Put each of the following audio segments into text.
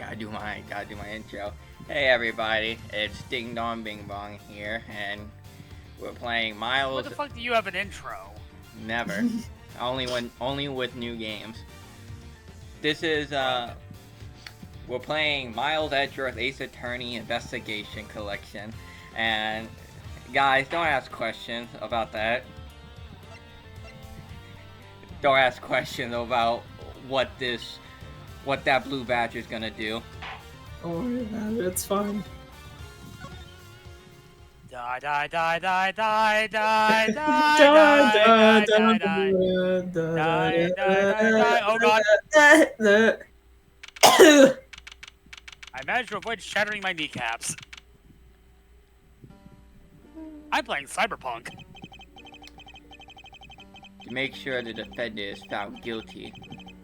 gotta do my intro. Hey everybody, it's Ding Dong Bing Bong here, and we're playing Miles. What the fuck do you have an intro? Never. only with new games. This is we're playing Miles Edgeworth Ace Attorney Investigation Collection, and guys, don't ask questions about that. Don't ask questions about what that blue badger's gonna do. Oh yeah, it's fine. Die, die, die, die, die, die, die, Da, die, die, die, die, die. Oh god! I managed to avoid shattering my kneecaps. I'm playing Cyberpunk. To make sure the defendant is found guilty,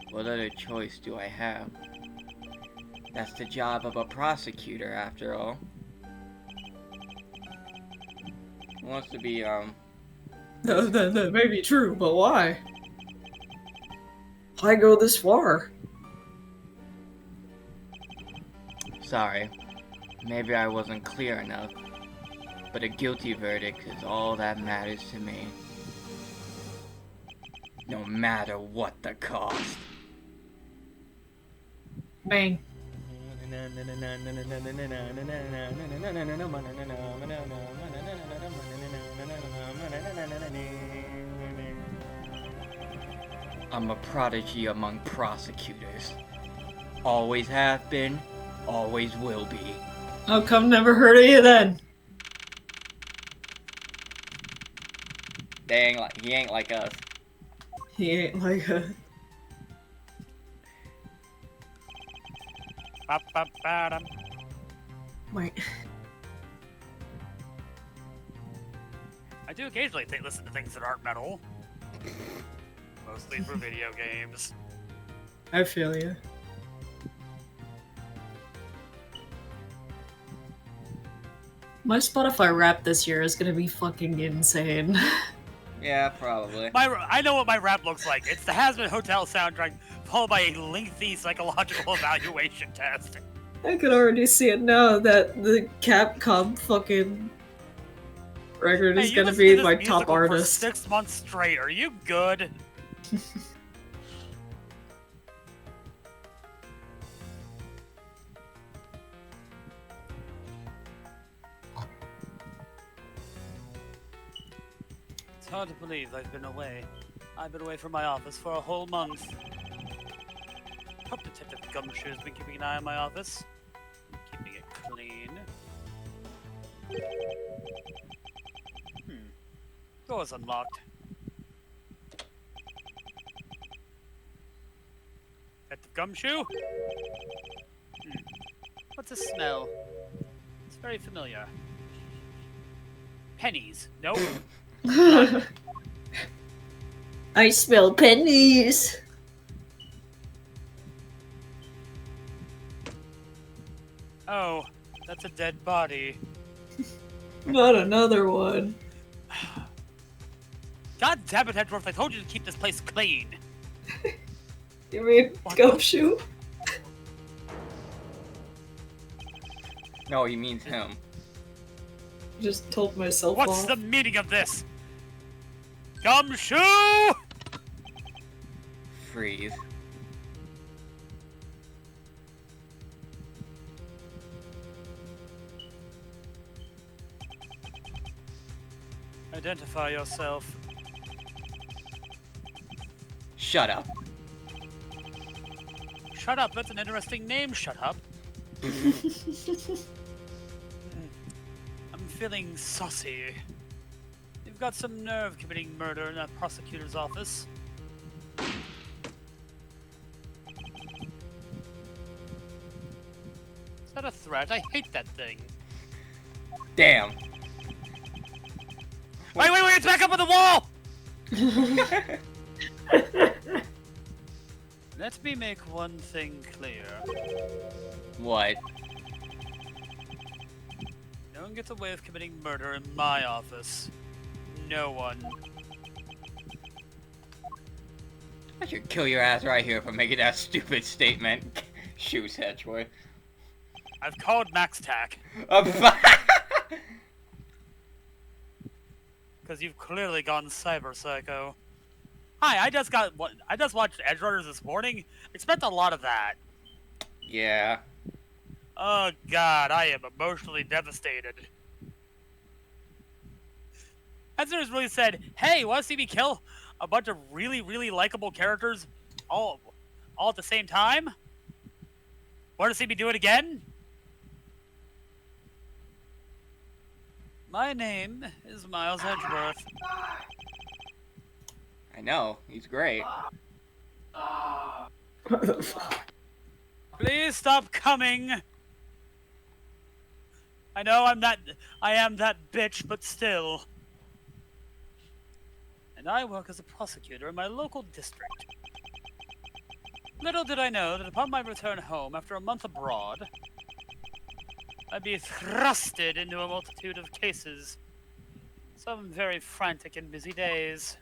what other choice do I have? That's the job of a prosecutor, after all. He wants to be, That may be true, but why? Why go this far? Sorry. Maybe I wasn't clear enough. But a guilty verdict is all that matters to me. No matter what the cost. Bang. I'm a prodigy among prosecutors. Always have been, always will be. How come never heard of you then? He ain't like us. He ain't like a... Ba-ba-ba-dum. Wait. I do occasionally listen to things that aren't metal. Mostly for video games. I feel you. My Spotify rap this year is gonna be fucking insane. Yeah, probably. I know what my rap looks like. It's the Hazbin Hotel soundtrack, followed by a lengthy psychological evaluation test. I can already see it now that the Capcom fucking record is Hey, gonna you be listened to my this top musical for artist. 6 months straight. Are you good? It's hard to believe I've been away. I've been away from my office for a whole month. Hope Detective Gumshoe's been keeping an eye on my office. Keeping it clean. Door's unlocked. Detective Gumshoe? What's the smell? It's very familiar. Pennies. Nope. I smell pennies. Oh, that's a dead body. Not another one. God damn it, Edgeworth, I told you to keep this place clean. You mean What? Gumshoe? No, he means him. Just told myself What's off. the meaning of this? Gumshoe! Freeze. Identify yourself. Shut up. Shut up, that's an interesting name, shut up. I'm feeling saucy. You've got some nerve committing murder in a prosecutor's office. Is that a threat? I hate that thing. Damn. Wait, it's back up on the wall! Let me make one thing clear. What? No one gets away with committing murder in my office. No one. I should kill your ass right here for making that stupid statement. Shoes, Edgeworth. I've called Max Tack. Because you've clearly gone cyber psycho. Hi, I just watched Edge Runners this morning. Expect a lot of that. Yeah. Oh god, I am emotionally devastated. Editors really said, hey, want to see me kill a bunch of really, really likable characters all at the same time? Want to see me do it again? My name is Miles Edgeworth. I know. He's great. What the fuck? Please stop coming. I know I am that bitch, but still. And I work as a prosecutor in my local district. Little did I know that upon my return home after a month abroad, I'd be thrusted into a multitude of cases. Some very frantic and busy days.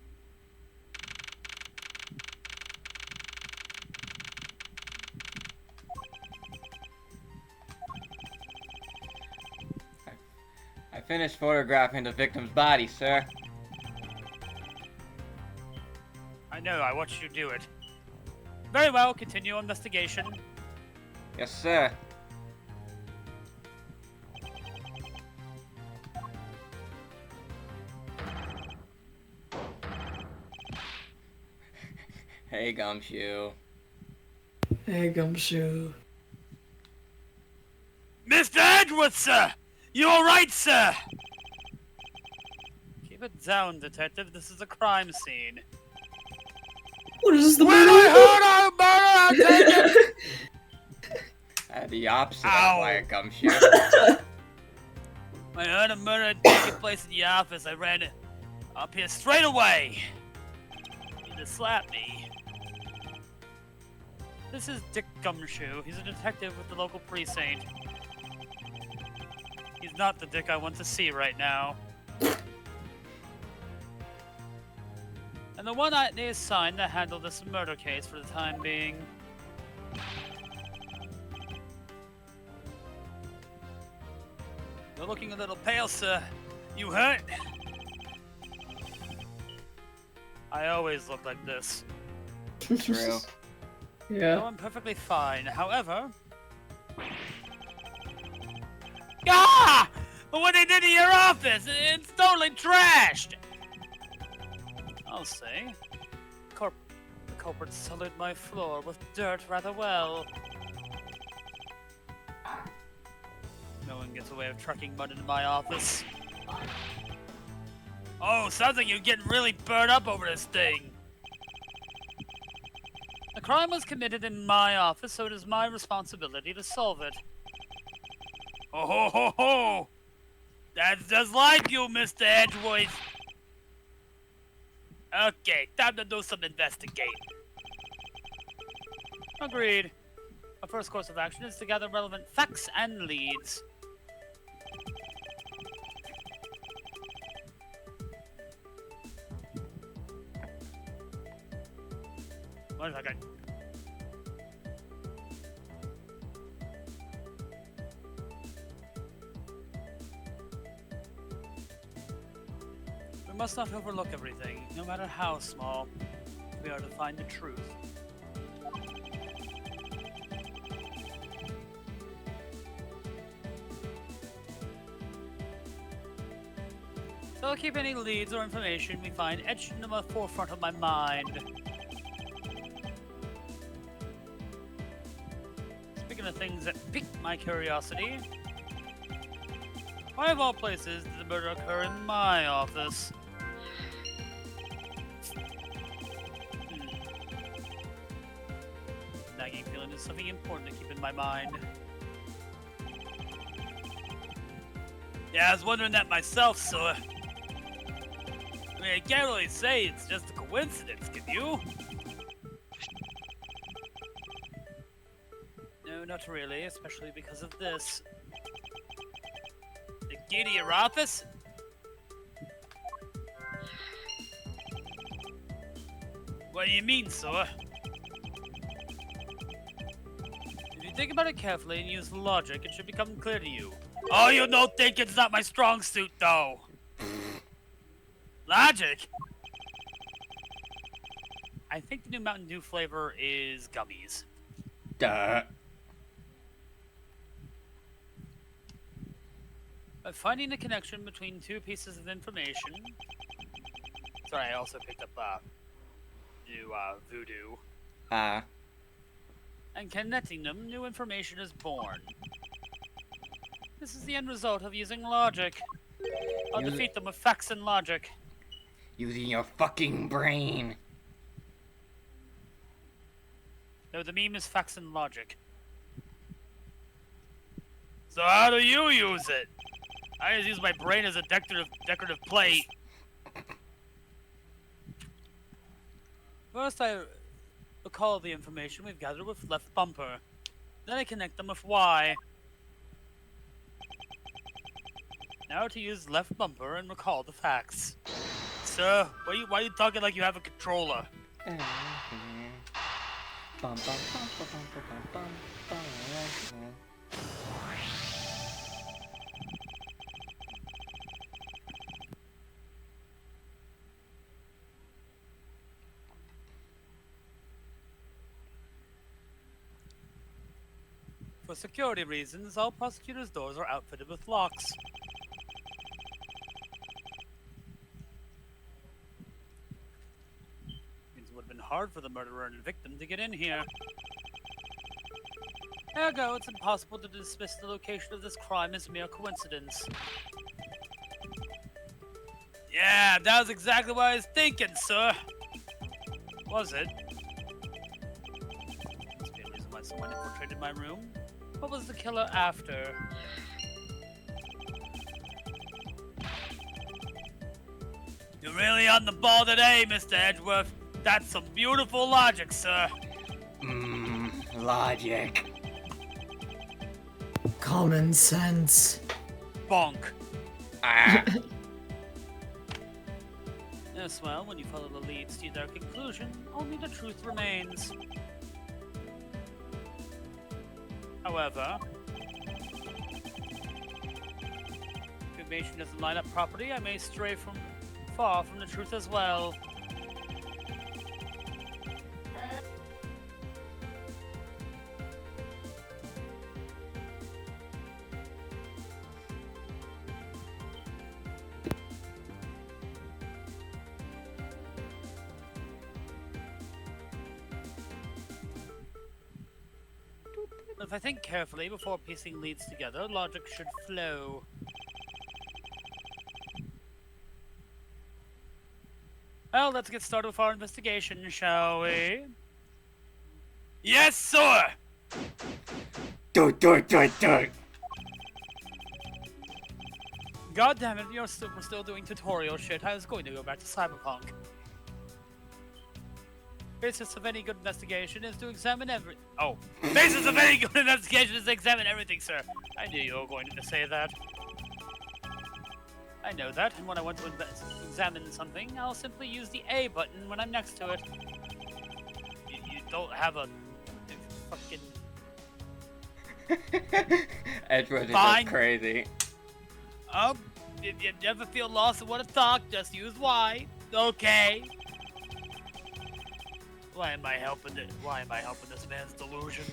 I finished photographing the victim's body, sir. I know, I watched you do it. Very well, continue investigation. Yes, sir. Hey, Gumshoe. Hey, Gumshoe. Mr. Edgeworth, sir! You alright, sir? Keep it down, detective. This is a crime scene. What is this, the When murder? I heard a murder, I take it! The opposite Ow. of like Gumshoe. When I heard a murder taking place in the office, I ran up here straight away. He just slapped me. This is Dick Gumshoe. He's a detective with the local precinct. He's not the Dick I want to see right now. And the one I is assigned to handle this murder case for the time being. You're looking a little pale, sir. You hurt? I always look like this. True. No, Yeah. I'm perfectly fine. However... Ah! What they did to your office! It's totally trashed! I'll say. The culprit sullied my floor with dirt rather well. No one gets away with trucking mud into my office. Oh, sounds like you're getting really burned up over this thing. The crime was committed in my office, so it is my responsibility to solve it. Oh ho ho ho! That's just like you, Mr. Edgeworth. Okay, time to do some investigating. Agreed. Our first course of action is to gather relevant facts and leads. One second. We must not overlook everything, no matter how small. We are to find the truth. So I'll keep any leads or information we find etched into the forefront of my mind. Speaking of things that pique my curiosity, why of all places did the murder occur in my office? Nagging feeling is something important to keep in my mind. Yeah, I was wondering that myself, so... I mean, I can't really say it's just a coincidence, can you? No, not really, especially because of this. The key to your office? What do you mean, sir? If you think about it carefully and use logic, it should become clear to you. Oh, you don't think it's not my strong suit, though. Logic? I think the new Mountain Dew flavor is gummies. Duh. By finding the connection between two pieces of information... Sorry, I also picked up, new, voodoo. And connecting them, new information is born. This is the end result of using logic. I'll defeat them with facts and logic. Using your fucking brain. No, the meme is facts and logic. So how do you use it? I just use my brain as a decorative plate. First, I recall the information we've gathered with left bumper. Then I connect them with Y. Now to use left bumper and recall the facts. Sir, why are you talking like you have a controller? For security reasons, all prosecutors' doors are outfitted with locks. Means it would have been hard for the murderer and victim to get in here. Ergo, it's impossible to dismiss the location of this crime as mere coincidence. Yeah, that was exactly what I was thinking, sir. Was it? Must be a reason why someone infiltrated my room. What was the killer after? You're really on the ball today, Mr. Edgeworth. That's some beautiful logic, sir. Logic. Common sense. Bonk. Ah. Yes, well, when you follow the leads to their conclusion, only the truth remains. However, if information doesn't line up properly, I may stray far from the truth as well. If I think carefully before piecing leads together, logic should flow. Well, let's get started with our investigation, shall we? Yes, sir! Do. God damn it, we're still doing tutorial shit. I was going to go back to Cyberpunk. Basis of any good investigation is to examine basis of any good investigation is to examine everything, sir. I knew you were going to say that. I know that, and when I want to examine something, I'll simply use the A button when I'm next to it. You don't have a fucking... Edgeworth is Fine. just crazy. If you ever feel lost and want to talk, just use Y. Okay. Why am I helping this man's delusion?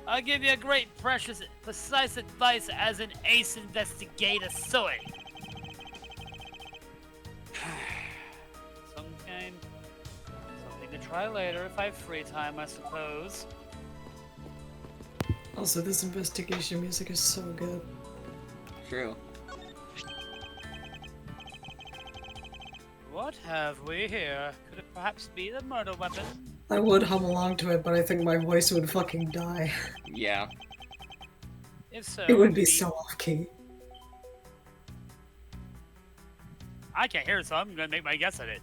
I'll give you a great, precious, precise advice as an ace investigator, soy. Something to try later if I have free time, I suppose. Also, this investigation music is so good. True. What have we here? Could it perhaps be the murder weapon? I would hum along to it, but I think my voice would fucking die. Yeah. If so, It would be so off-key. I can't hear it, so I'm gonna make my guess at it.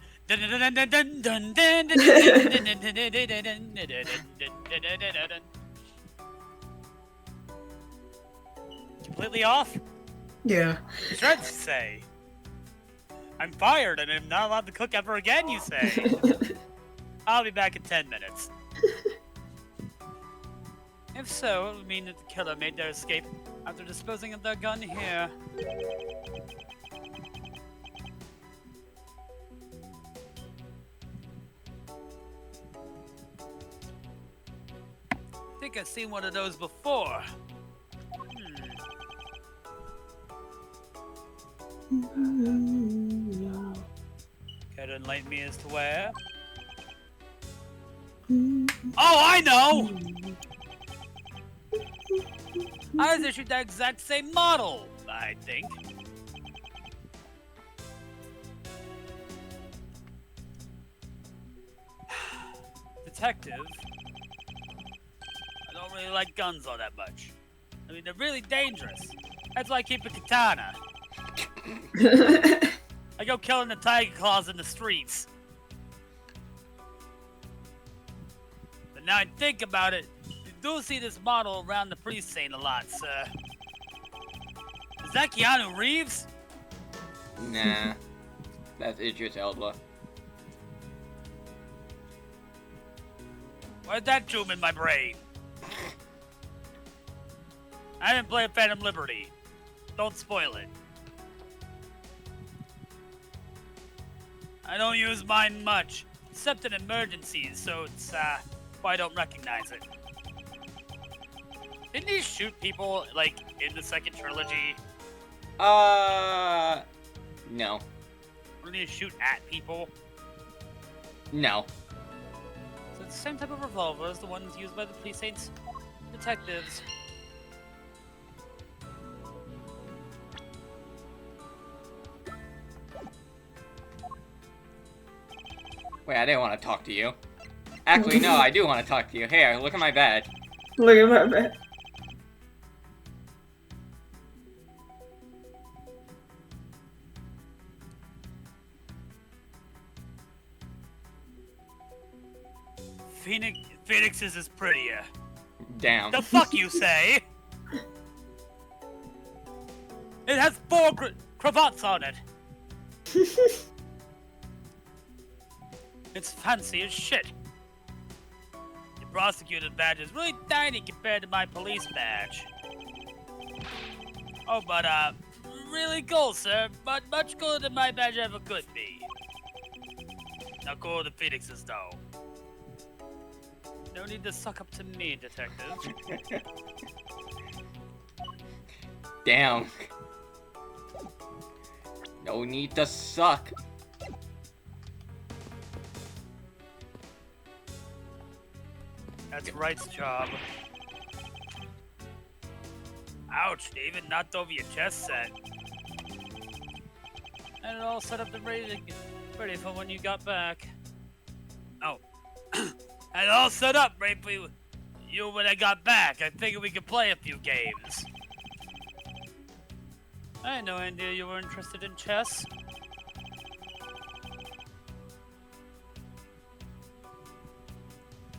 Completely off? Yeah. Shreds say. I'm fired and I'm not allowed to cook ever again, you say. I'll be back in 10 minutes. If so, it would mean that the killer made their escape after disposing of their gun here. I think I've seen one of those before. Care to enlighten me as to where? Oh, I know! I was issued that exact same model, I think. Detective? I don't really like guns all that much. I mean, they're really dangerous. That's why I keep a katana. I go killing the tiger claws in the streets. But now I think about it, you do see this model around the precinct a lot, sir. Is that Keanu Reeves? Nah. That's Idris Elba. Where'd that zoom in my brain? I didn't play Phantom Liberty. Don't spoil it. I don't use mine much, except in emergencies, so it's, why I don't recognize it. Didn't he shoot people, like, in the second trilogy? No. Didn't he shoot at people? No. So it's the same type of revolver as the ones used by the precinct's detectives. Wait, I didn't want to talk to you. Actually, no, I do want to talk to you. Here, look at my badge. Look at my bed. Phoenix's is prettier. Damn. The fuck you say? It has 4 cravats on it. It's fancy as shit. Your prosecutor's badge is really tiny compared to my police badge. Oh, but, really cool, sir. But much cooler than my badge ever could be. Not cooler than Phoenix's, though. No need to suck up to me, detective. Damn. No need to suck. That's Wright's job. Ouch, David, knocked over your chest set. And it all set up and ready for when you got back. Oh. And it all set up right for you when I got back. I figured we could play a few games. I had no idea you were interested in chess.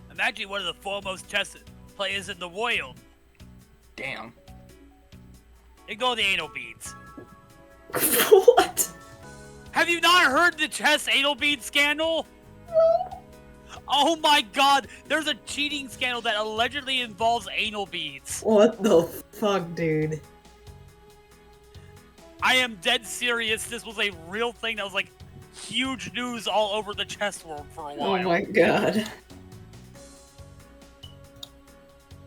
I'm actually one of the foremost chess players in the world. Damn. Ignore the anal beads. What? Have you not heard the chess anal bead scandal? Oh my god, there's a cheating scandal that allegedly involves anal beads. What the fuck, dude? I am dead serious. This was a real thing that was like huge news all over the chess world for a while. Oh my god.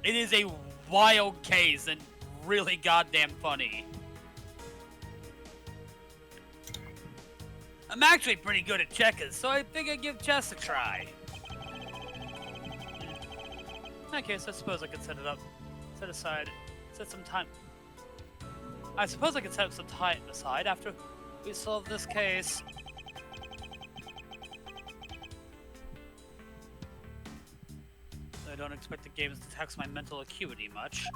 It is a wild case and really goddamn funny. I'm actually pretty good at checkers, so I think I'd give chess a try. In that case, I suppose I could set some time. I suppose I could set up some time aside after we solve this case. I don't expect the games to tax my mental acuity much.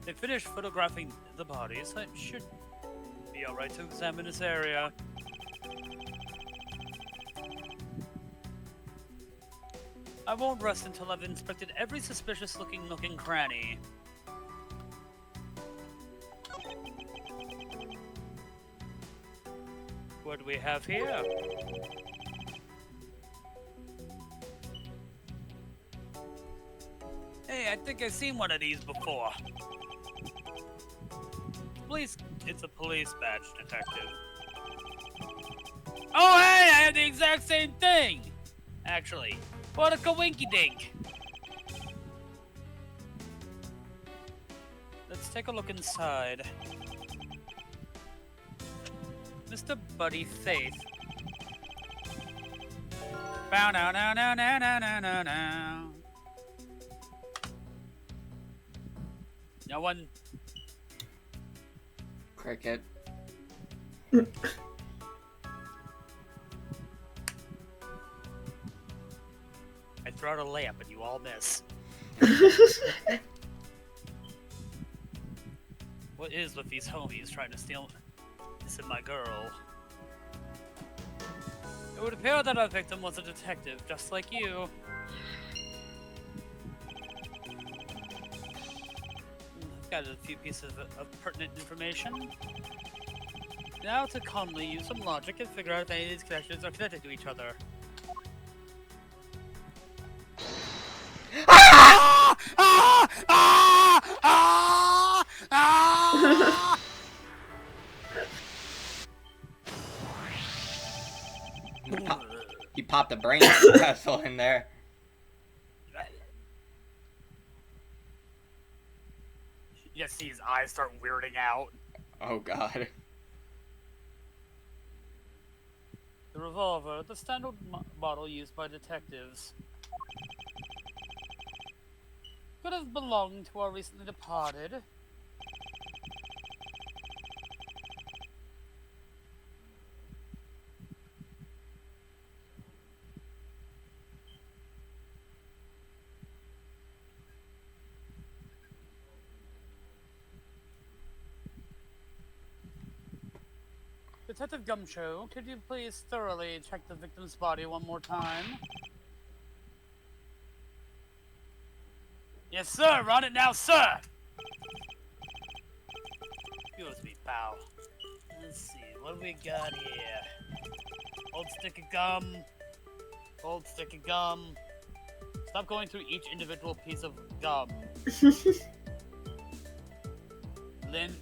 They finished photographing the bodies. I should be alright to examine this area. I won't rest until I've inspected every suspicious looking nook and cranny. What do we have here? Hey, I think I've seen one of these before. Police. It's a police badge, detective. Oh, hey! I had the exact same thing! Actually. What a coinky-dink! Let's take a look inside. Mr. Buddy Faith. Bow now now now now now now now now. No one. Cricket. I throw out a lamp and you all miss. What is with these homies trying to steal missing my girl? It would appear that our victim was a detective, just like you. I've got a few pieces of pertinent information. Now to calmly use some logic and figure out if any of these connections are connected to each other. Ah! Ah! Ah! Ah! Ah! He popped a brain vessel in there. You just see his eyes start weirding out. Oh god. The revolver, the standard model used by detectives. Could have belonged to our recently departed. Detective Gumshoe, could you please thoroughly check the victim's body one more time? Yes, sir! Run it now, sir! Excuse me, pal. Let's see, what do we got here? Old stick of gum. Old stick of gum. Stop going through each individual piece of gum. Lint.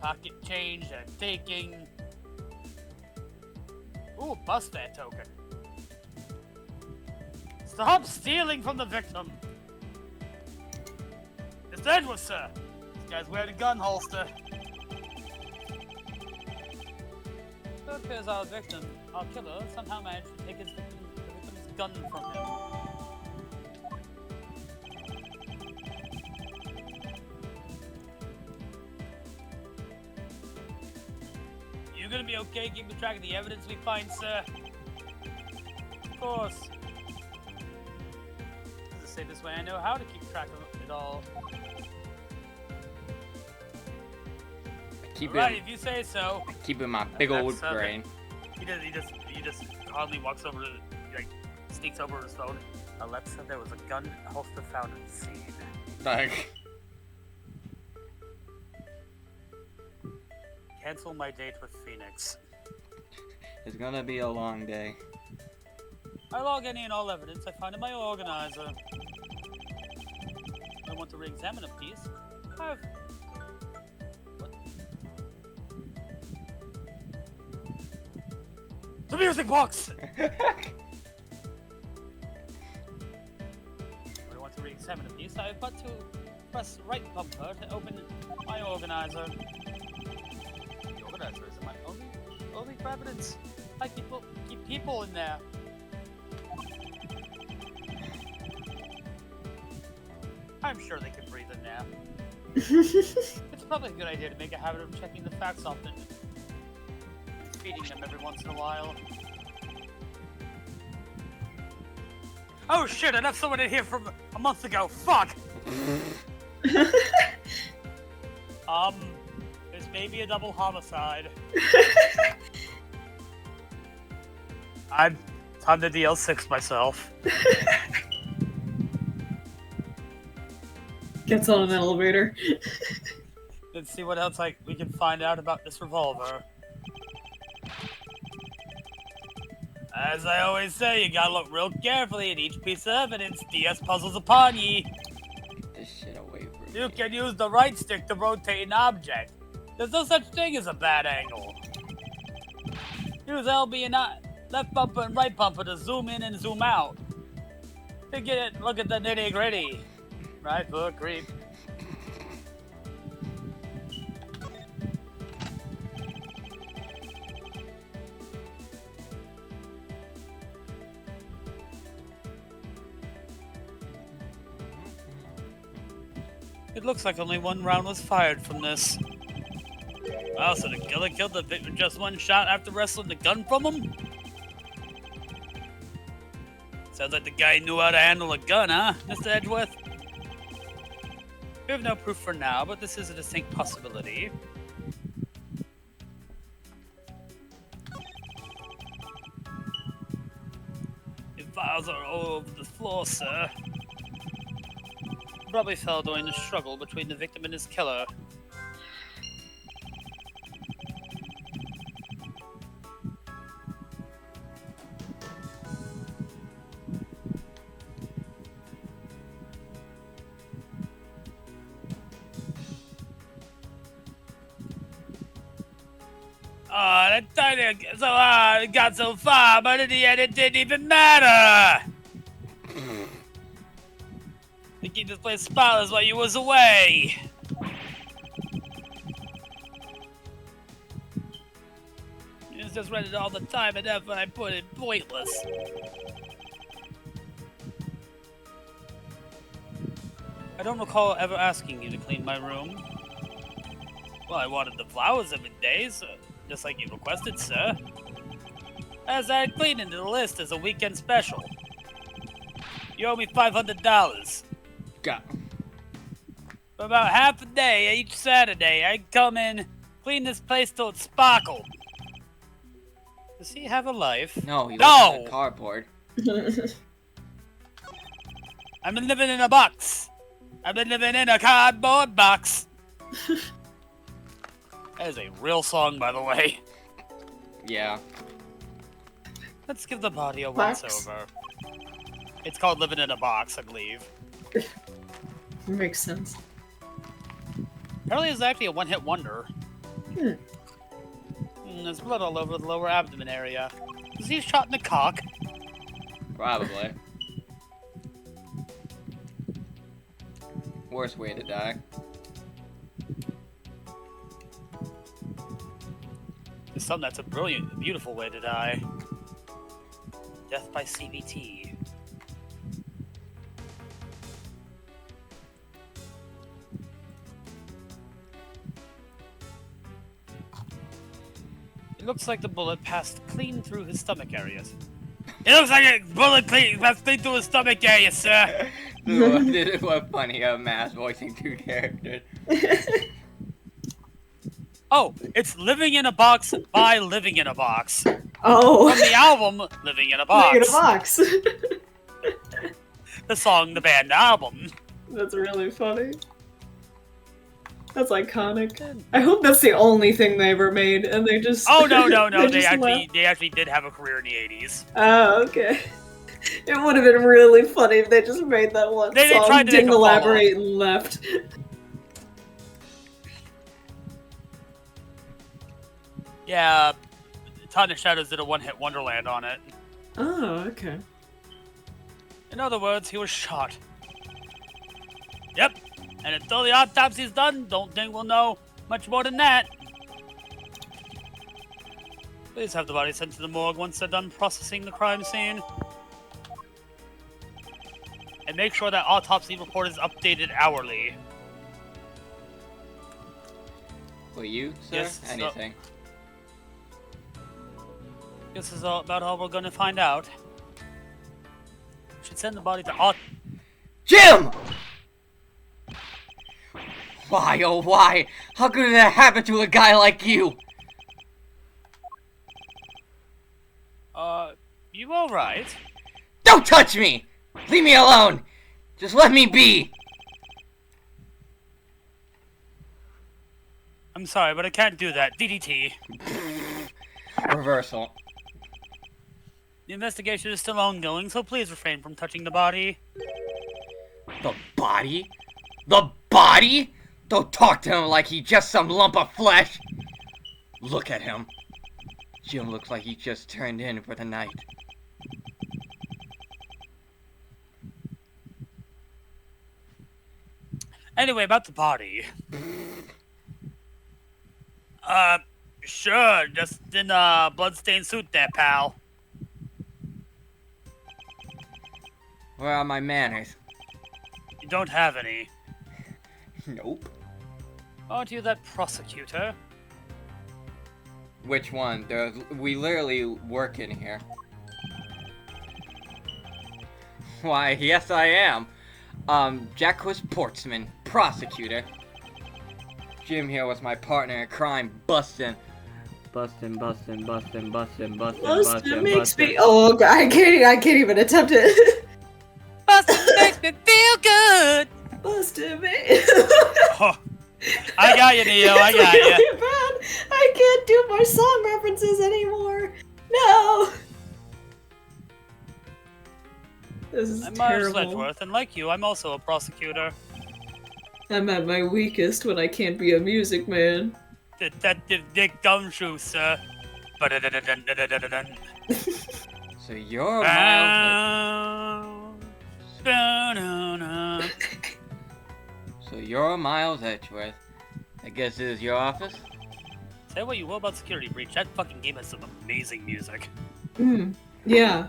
Pocket change and taking. Ooh, bus fare token. Stop stealing from the victim! Mr. Edgeworth, sir! This guy's wearing a gun holster. So it appears our victim, our killer, somehow managed to take the victim's gun from him. You gonna be okay keeping track of the evidence we find, sir? Of course. Say this way I know how to keep track of it all. Keep Right, it. if you say so. Keep in my big old That's brain. He just calmly walks over to, like, sneaks over to his phone. Alexa, there was a gun holster found at the scene. Like, Cancel my date with Phoenix. it's gonna be a long day. I log any and all evidence I find in my organizer. I want to re-examine a piece. What? The music box! When I want to re-examine a piece, I have but to press right bumper to open my organizer. The organizer is my only for evidence. I keep people in there. I'm sure they can breathe in there. It's probably a good idea to make a habit of checking the facts often. Feeding them every once in a while. Oh shit, I left someone in here from a month ago. Fuck! This may be a double homicide. I'm time to DL6 myself. Gets on an elevator. Let's see what else we can find out about this revolver. As I always say, you gotta look real carefully at each piece of evidence DS puzzles upon ye. Get this shit away from You me. can use the right stick to rotate an object. There's no such thing as a bad angle. Use LB and left bumper and right bumper to zoom in and zoom out. To get it, look at the nitty gritty. Right foot creep. It looks like only one round was fired from this. Wow, so the killer killed the victim with just one shot after wrestling the gun from him? Sounds like the guy knew how to handle a gun, huh, Mr. Edgeworth? We have no proof for now, but this is a distinct possibility. The files are all over the floor, sir. Probably fell during the struggle between the victim and his killer. That time it got so far, but in the end it didn't even matter! To keep this place spotless while you was away! It's just rented all the time and effort I put in pointless. I don't recall ever asking you to clean my room. Well, I wanted the flowers every day, so just like you requested, sir. As I had cleaned into the list as a weekend special. You owe me $500. Got. For about half a day each Saturday, I'd come in, clean this place till it sparkled. Does he have a life? No, he No! lives in a cardboard. I've been living in a box. I've been living in a cardboard box. That is a real song, by the way. Yeah. Let's give the body a Box? once-over. It's called Living in a Box, I believe. Makes sense. Apparently it's actually a one-hit wonder. There's blood all over the lower abdomen area. Was he shot in the cock? Probably. Worst way to die. There's something that's a brilliant, beautiful way to die. Death by CBT. It looks like the bullet passed clean through his stomach areas. It looks like a bullet passed clean through his stomach area, sir! This was funny, a mass voicing two characters. Oh, it's Living in a Box by Living in a Box. Oh. From the album Living in a Box. Look at a box. The song, the band, the album. That's really funny. That's iconic. I hope that's the only thing they ever made, and they just. Oh no! They just left. actually did have a career in the '80s. Oh, okay. It would have been really funny if they just made that one They song, tried to didn't make a elaborate, and left. Yeah, Tanya Shadows did a one-hit wonderland on it. Oh, okay. In other words, he was shot. Yep, and until the autopsy's done, don't think we'll know much more than that. Please have the body sent to the morgue once they're done processing the crime scene. And make sure that autopsy report is updated hourly. Will you, sir? Yes, so- Anything. This is about all we're gonna find out. We should send the body to Jim! Why, oh why? How could that happen to a guy like you? You alright? Don't touch me! Leave me alone! Just let me be! I'm sorry, but I can't do that. DDT. Reversal. The investigation is still ongoing, so please refrain from touching the body. The body? The body? Don't talk to him like he's just some lump of flesh. Look at him. Jim looks like he just turned in for the night. Anyway, about the body. Sure, just in a bloodstained suit there, pal. Where are my manners? You don't have any. Nope. Aren't you that prosecutor? Which one? We literally work in here. Why, yes I am. Jacques Portsman, prosecutor. Jim here was my partner in crime, bustin'. Bustin' makes me. Oh God, I can't even attempt it. Bustin' makes me feel good. Bustin' me. Oh, I got you, Neo. I got you. Really bad. I can't do my song references anymore. No. This is I'm Miles terrible. Edgeworth, and like you, I'm also a prosecutor. I'm at my weakest when I can't be a music man. Detective Dick Gumshoe, sir. Ba-da-da-da-dun-da-da-da-dun. So you're Miles. Ba-da-da. So you're Miles Edgeworth. I guess this is your office? Say what you will about Security Breach, that fucking game has some amazing music. Yeah.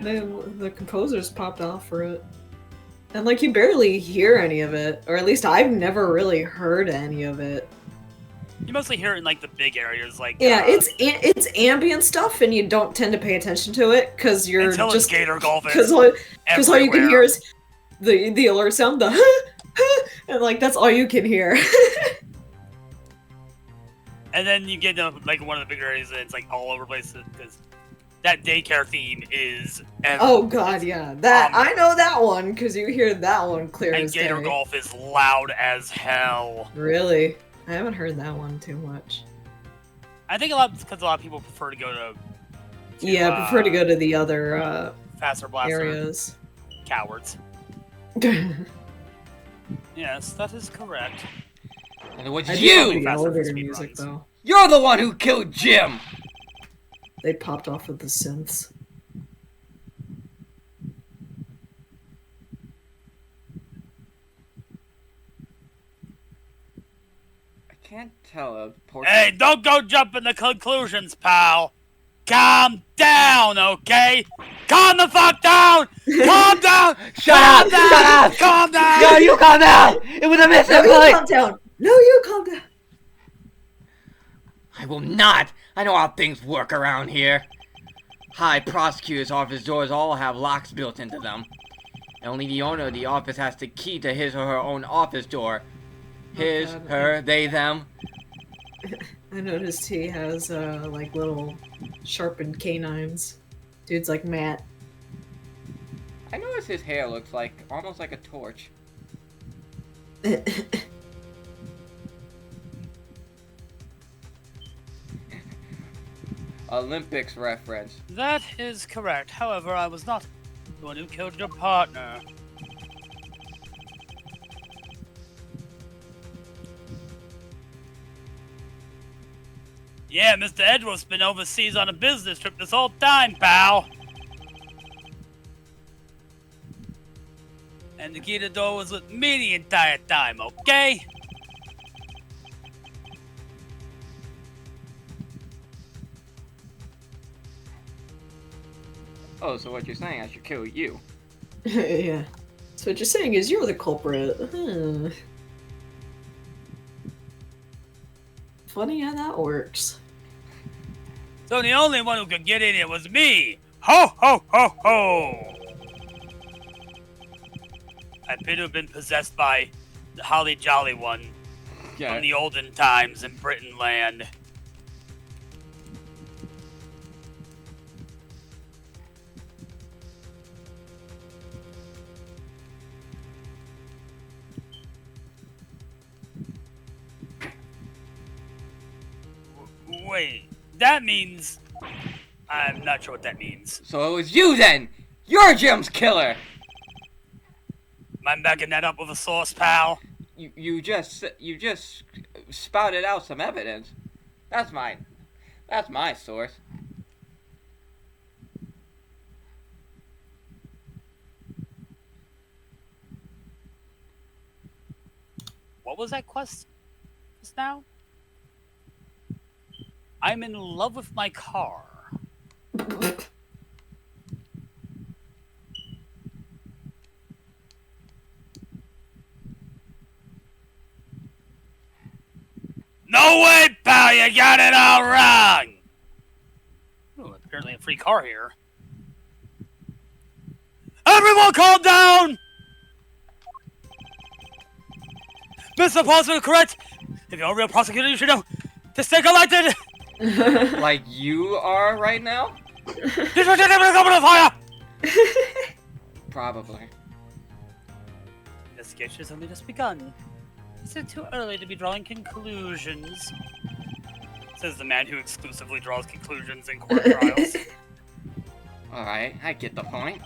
The composers popped off for it. And like you barely hear any of it, or at least I've never really heard any of it. You mostly hear it in like the big areas, like yeah, it's ambient stuff, and you don't tend to pay attention to it because you're until just Gator Golf because all you can hear is the alert sound, the and like that's all you can hear. And then you get to like one of the bigger areas, and it's like all over the place because that daycare theme is. Oh God, yeah, that I know that one because you hear that one clear and as Gator day. Golf is loud as hell. Really, I haven't heard that one too much. I think because a lot of people prefer to go to yeah, prefer to go to the other faster blaster areas. Cowards. Yes, that is correct. And it was I you! the Faster elevator speed music runs. though. You're the one who killed Jim! They popped off with the synths. I can't tell if Hey, don't go jumping to conclusions, pal. Calm down, okay? Calm the fuck down! Calm down! Shut Calm up! down! Shut up! Calm down! No, you calm down! It was a No, you miscalculation! calm down! No, you calm down! I will not! I know how things work around here. High prosecutor's office doors all have locks built into them. Only the owner of the office has the key to his or her own office door. His, God. her, they, them. I noticed he has like little sharpened canines. Dude's like Matt. I noticed his hair looks like almost like a torch. Olympics reference. That is correct. However, I was not the one who killed your partner. Yeah, Mr. Edgeworth's been overseas on a business trip this whole time, pal. And the key to the door was with me the entire time, okay? Oh, so what you're saying, I should kill you. Yeah. So what you're saying is you're the culprit. Funny how that works. So the only one who could get in here was me. Ho, ho, ho, ho! I appear to have been possessed by the Holly Jolly One from the olden times in Britain land. Wait, that means I'm not sure what that means. So it was you then! You're Jim's killer! I'm backing that up with a source, pal. You just spouted out some evidence. That's my source. What was that quest just now? I'm in love with my car. No way, pal! You got it all wrong! Ooh, apparently a free car here. Everyone calm down! Mr. Paulson is correct! If you're a real prosecutor, you should know to stay collected! Like you are right now? This was just able to come to fire! Probably. Investigation has only just begun. Is it too early to be drawing conclusions? Says the man who exclusively draws conclusions in court trials. Alright, I get the point.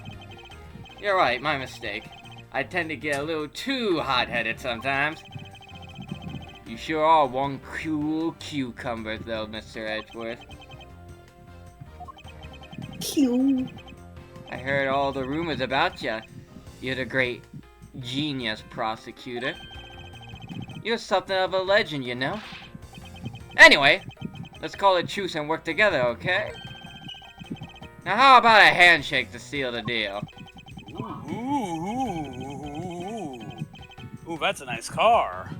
You're right, my mistake. I tend to get a little too hot-headed sometimes. You sure are one cool cucumber, though, Mr. Edgeworth. Cute. I heard all the rumors about you. You're the great genius prosecutor. You're something of a legend, you know. Anyway, let's call it truce and work together, okay? Now how about a handshake to seal the deal? Ooh, that's a nice car.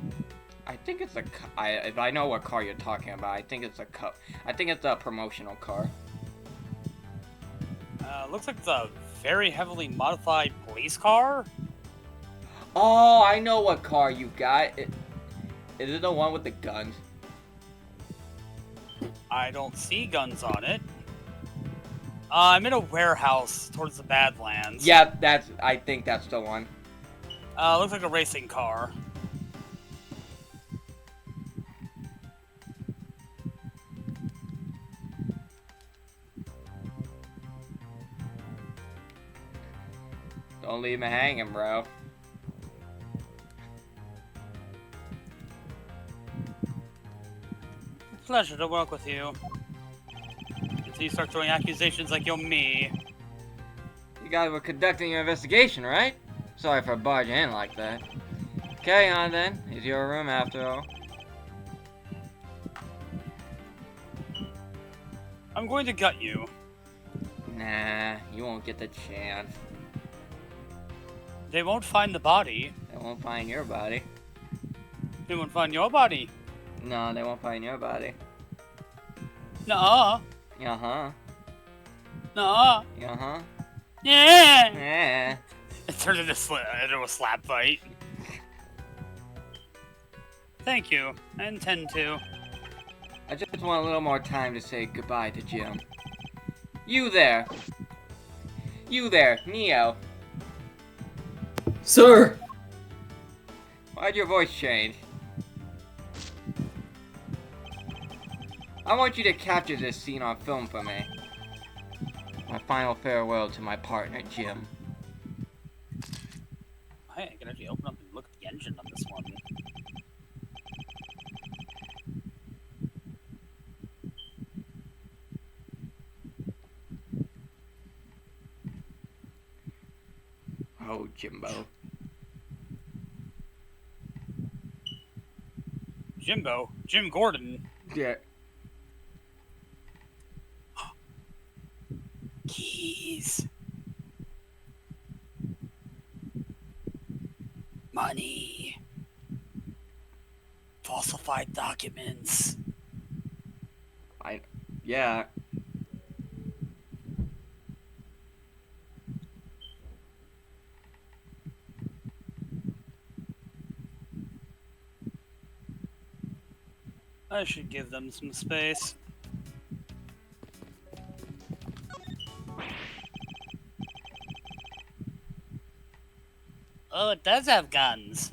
I think it's if I know what car you're talking about, I think it's a promotional car. Looks like it's a very heavily modified police car. Oh, I know what car you got. Is it the one with the guns? I don't see guns on it. I'm in a warehouse towards the Badlands. Yeah, I think that's the one. Looks like a racing car. Don't leave me hanging, bro. Pleasure to work with you. Until you start throwing accusations like you're me. You guys were conducting your investigation, right? Sorry for barging in like that. Carry on then. It's your room after all. I'm going to gut you. Nah, you won't get the chance. They won't find the body. They won't find your body. They won't find your body. No, they won't find your body. Nuh-uh. Uh-huh. Nuh-uh. Uh-huh. Yeah. Yeah. It turned into a slap fight. Thank you. I intend to. I just want a little more time to say goodbye to Jim. You there. You there, Neo. Sir! Why'd your voice change? I want you to capture this scene on film for me. My final farewell to my partner, Jim. Hey, I can actually open up and look at the engine on this one. Oh, Jimbo. Jimbo? Jim Gordon? Yeah. Keys. Money. Falsified documents. Yeah. I should give them some space. Oh, it does have guns.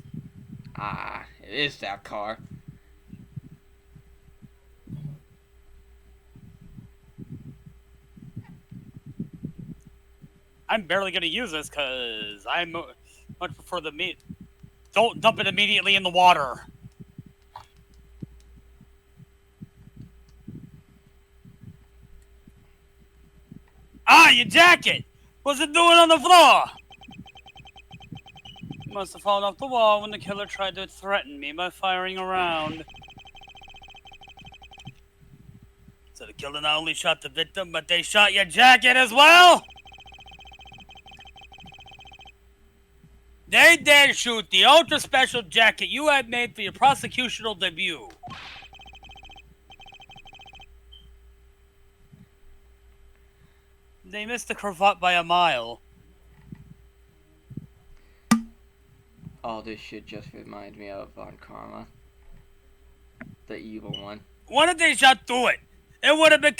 Ah, it is that car. I'm barely gonna use this because I much prefer the meat. Don't dump it immediately in the water. Ah, your jacket! What's it doing on the floor? Must have fallen off the wall when the killer tried to threaten me by firing a round. So the killer not only shot the victim, but they shot your jacket as well? They dare shoot the ultra special jacket you had made for your prosecutorial debut. They missed the cravat by a mile. All this shit just reminds me of Von Karma. The evil one. What if they shot through it? It would have been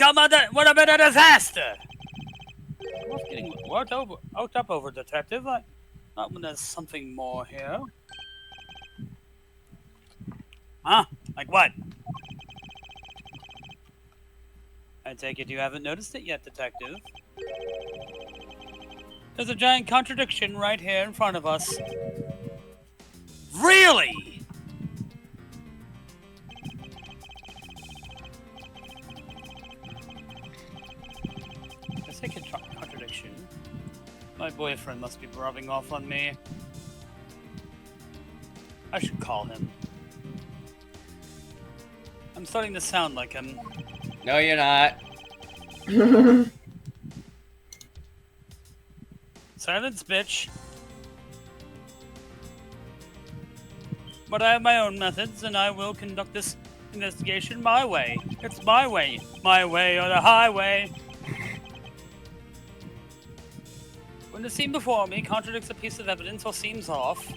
a disaster. I'm not getting worked up over, Detective. Not when there's something more here. Huh? Like what? I take it you haven't noticed it yet, Detective. There's a giant contradiction right here in front of us. Really? The second contradiction. My boyfriend must be rubbing off on me. I should call him. I'm starting to sound like him. No, you're not. Silence, bitch. But I have my own methods, and I will conduct this investigation my way. It's my way. My way or the highway. When the scene before me contradicts a piece of evidence or seems off,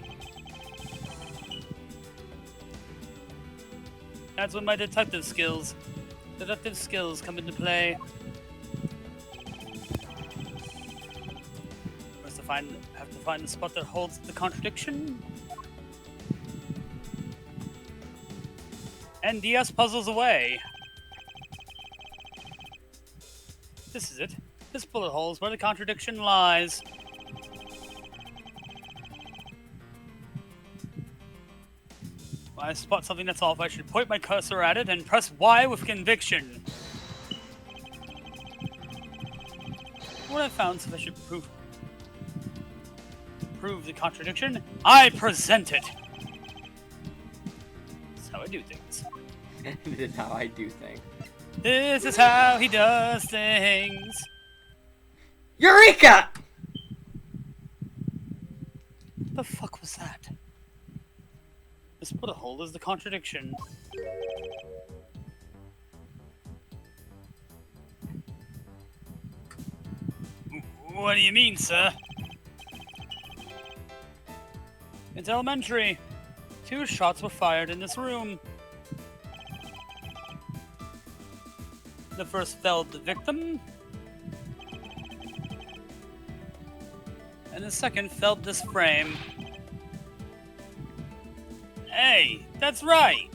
that's when my detective skills come into play. First, have to find the spot that holds the contradiction. NDS puzzles away. This is it. This bullet hole is where the contradiction lies. When I spot something that's off, I should point my cursor at it and press Y with conviction. When I found sufficient prove the contradiction, I present it. That's how I do things. This is how I do things. This is how he does things. Eureka! What the fuck was that? This bullet hole is the contradiction. What do you mean, sir? It's elementary. 2 shots were fired in this room. The first felled the victim, and the second felled this frame. Hey, that's right!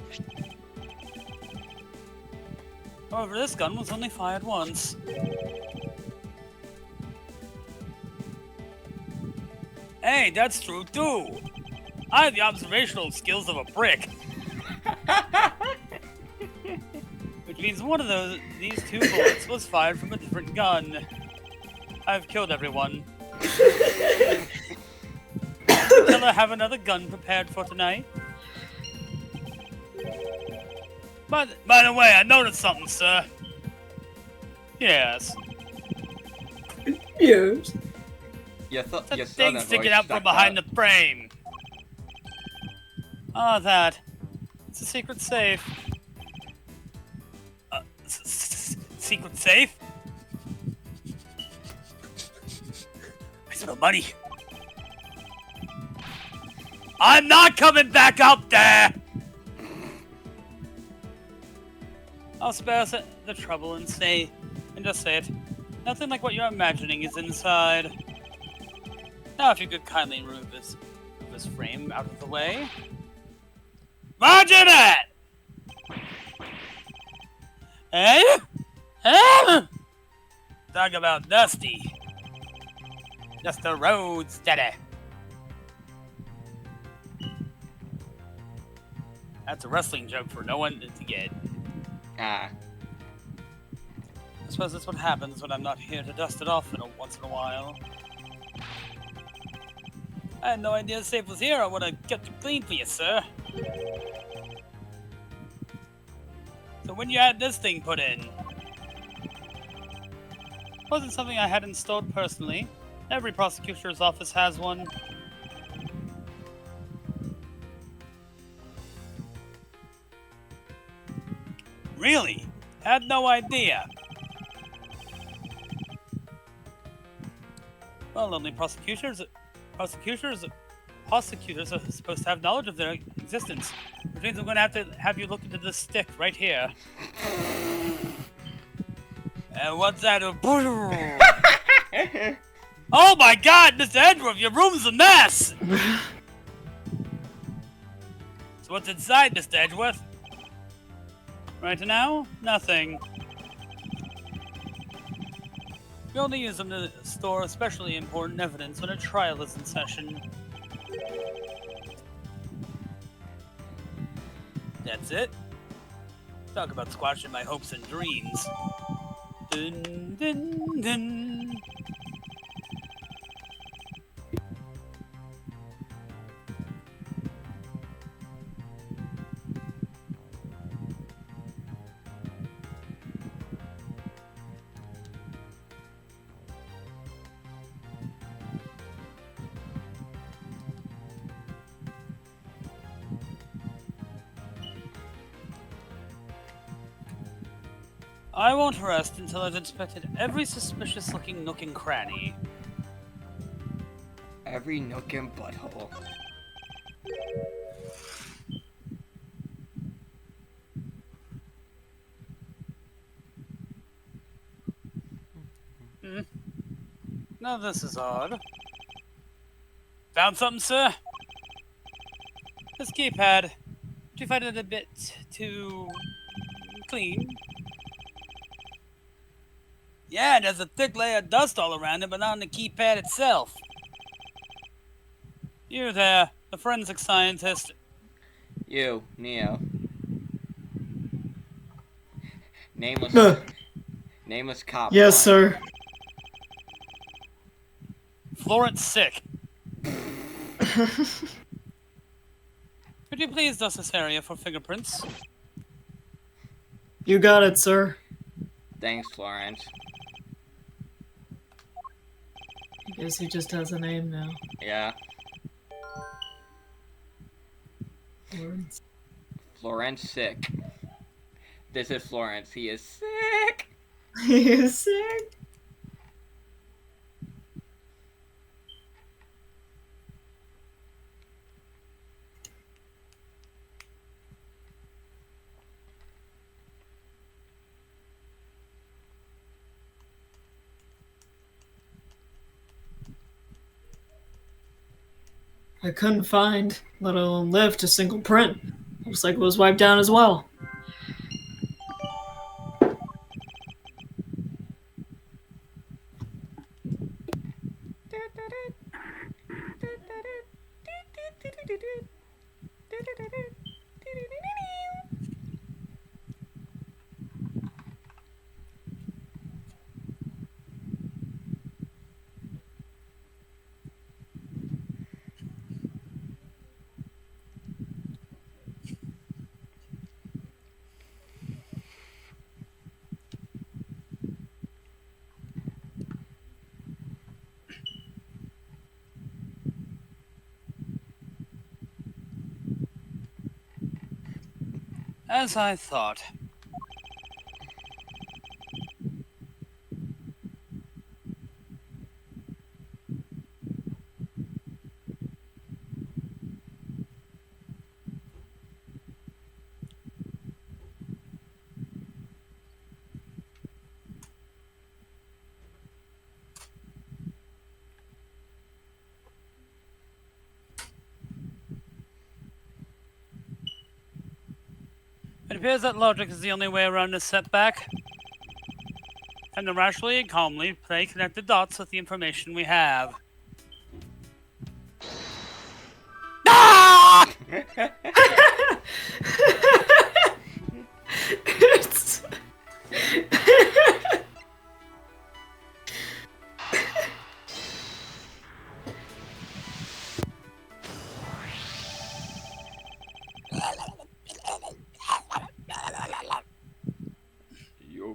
However, this gun was only fired once. Hey, that's true too! I have the observational skills of a brick. Which means one of these 2 bullets was fired from a different gun. I've killed everyone. Does the killer have another gun prepared for tonight? By the way, I noticed something, sir. Yes. Yes. That thing sticking out from behind the frame. Oh, that. It's a secret safe. Secret safe? I smell money. I'm not coming back up there! I'll spare us the trouble and just say it. Nothing like what you're imagining is inside. Now, if you could kindly remove this frame out of the way. Roger that! Eh? Eh? Talk about dusty. Just the road steady. That's a wrestling joke for no one to get. Ah. I suppose that's what happens when I'm not here to dust it off once in a while. I had no idea the safe was here. I would have kept it clean for you, sir. So when you had this thing put in, wasn't something I had installed personally. Every prosecutor's office has one. Really? Had no idea. Well, only prosecutors are supposed to have knowledge of their existence. Which means I'm going to have you look into this stick right here. And what's that? Oh my God, Mr. Edgeworth, your room's a mess! So what's inside, Mr. Edgeworth? Right now, nothing. We only use them to store especially important evidence when a trial is in session. That's it. Talk about squashing my hopes and dreams. Dun, dun, dun. I won't rest until I've inspected every suspicious-looking nook and cranny. Every nook and butthole. Now this is odd. Found something, sir? This keypad. Do you find it a bit too clean? Yeah, there's a thick layer of dust all around it, but not on the keypad itself. You there, the forensic scientist. You, Neo. Nameless cop. Yes, sir. Florence sick. Could you please dust this area for fingerprints? You got it, sir. Thanks, Florence. I guess he just has a name now. Yeah. Florence. Florence sick. This is Florence. He is sick. He is sick. I couldn't find, let alone lift, a single print. Looks like it was wiped down as well. As I thought. It appears that logic is the only way around this setback. And to rationally and calmly connect the dots with the information we have.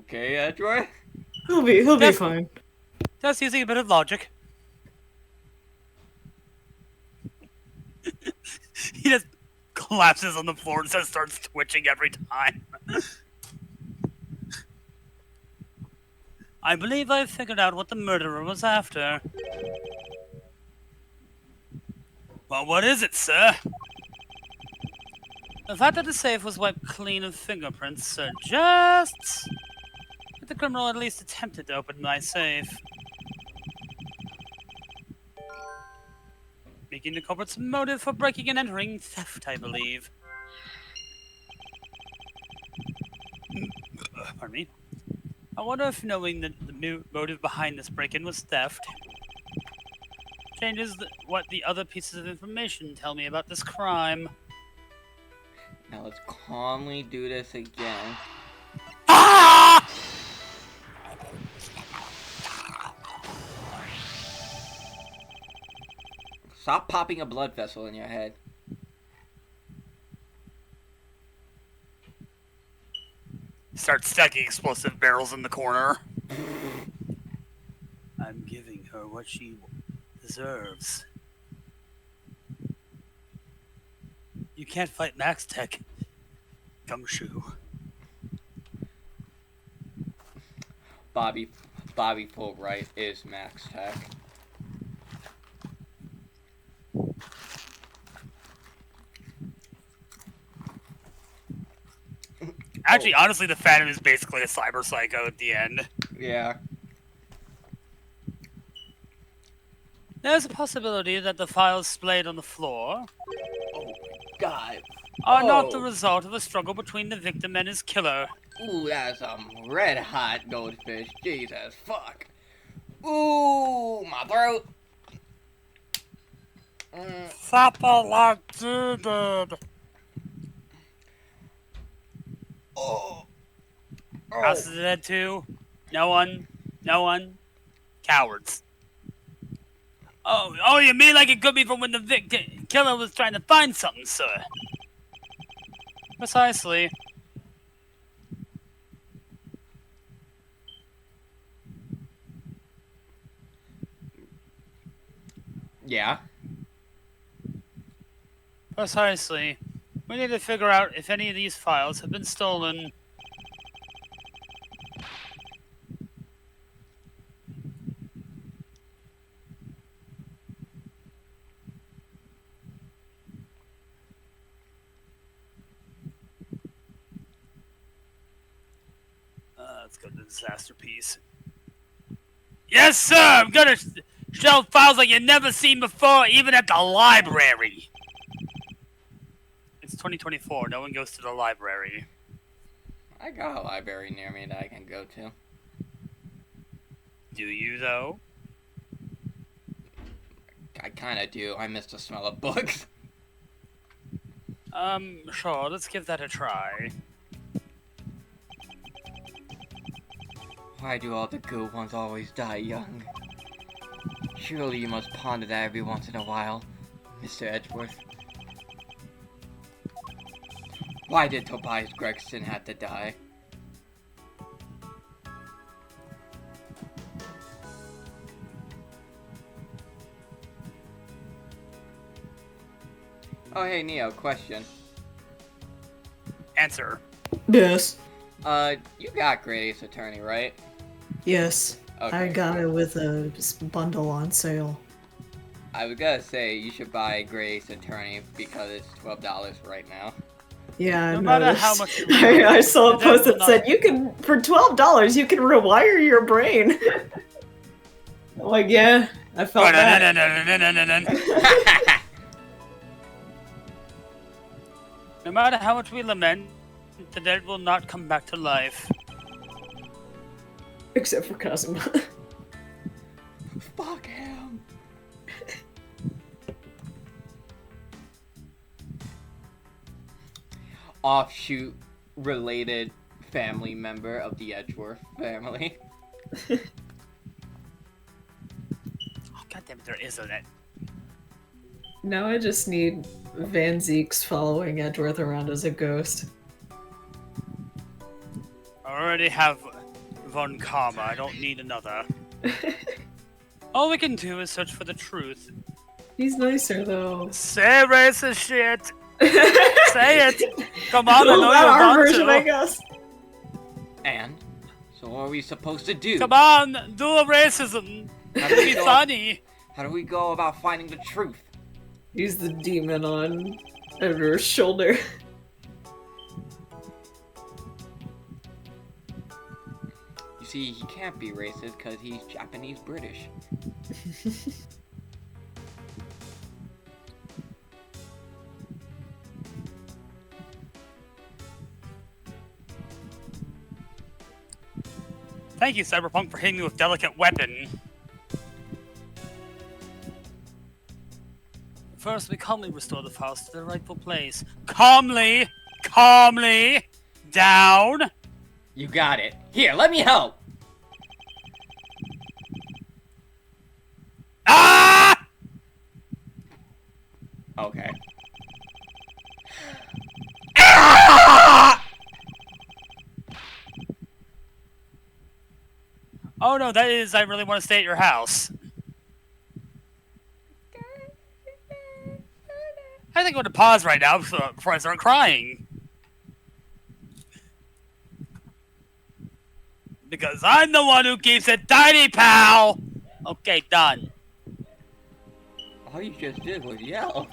okay, Edgeworth? He'll be Yes. fine. Just using a bit of logic. He just collapses on the floor and just starts twitching every time. I believe I've figured out what the murderer was after. Well, what is it, sir? The fact that the safe was wiped clean of fingerprints suggests that the criminal at least attempted to open my safe. Making the culprit's motive for breaking and entering theft, I believe. Pardon me. I wonder if knowing that the motive behind this break-in was theft changes what the other pieces of information tell me about this crime. Now let's calmly do this again. Ah! Stop popping a blood vessel in your head. Start stacking explosive barrels in the corner. I'm giving her what she deserves. You can't fight Max Tech, Gumshoe. Bobby Fulbright is Max Tech. Actually, honestly, the Phantom is basically a cyber psycho at the end. Yeah. There's a possibility that the files splayed on the floor Oh, God. are not the Oh. result of a struggle between the victim and his killer. Ooh, that's some red hot goldfish. Jesus, fuck. Ooh, my throat. Supper like you did. Oh. House is dead too. No one. Cowards. Oh, you mean like it could be from when the killer was trying to find something, sir? Precisely. Yeah. Precisely. We need to figure out if any of these files have been stolen. Let's go to the disaster piece. Yes, sir! I'm gonna shelve files like you've never seen before, even at the library! It's 2024, no one goes to the library. I got a library near me that I can go to. Do you, though? I kinda do. I miss the smell of books. Sure, let's give that a try. Why do all the good ones always die young? Surely you must ponder that every once in a while, Mr. Edgeworth. Why did Tobias Gregson have to die? Oh hey Neo, question. Answer. Yes. You got Great Ace Attorney, right? Yes. Okay, I got cool. it with a bundle on sale. I was gonna say you should buy Great Ace Attorney because it's $12 right now. Yeah, No I matter noticed. how much you I saw a the post devil that said you can for $12 you can rewire your brain. I'm like, yeah, I felt that. No matter how much we lament, the dead will not come back to life. Except for Kazuma. Fuck him. Offshoot related family member of the Edgeworth family. Oh, God damn it, there is a net. Now I just need Van Zeeks following Edgeworth around as a ghost. I already have one karma. I don't need another. All we can do is search for the truth. He's nicer though. Say racist shit. Say it. Come on, I Well, know that you our want version, to. I guess. And so what are we supposed to do? Come on, do a racism. How do It'll we be go- funny. How do we go about finding the truth? Use the demon on Edward's shoulder. You see, he can't be racist because he's Japanese British. Thank you, Cyberpunk, for hitting me with delicate weapon. First, we calmly restore the files to their rightful place. Calmly! Calmly! Down! You got it. Here, let me help. Ah! Okay. Oh no, that is, I really want to stay at your house. I think I'm going to pause right now before I start crying. Because I'm the one who keeps it tidy, pal! Okay, done. All you just did was yell.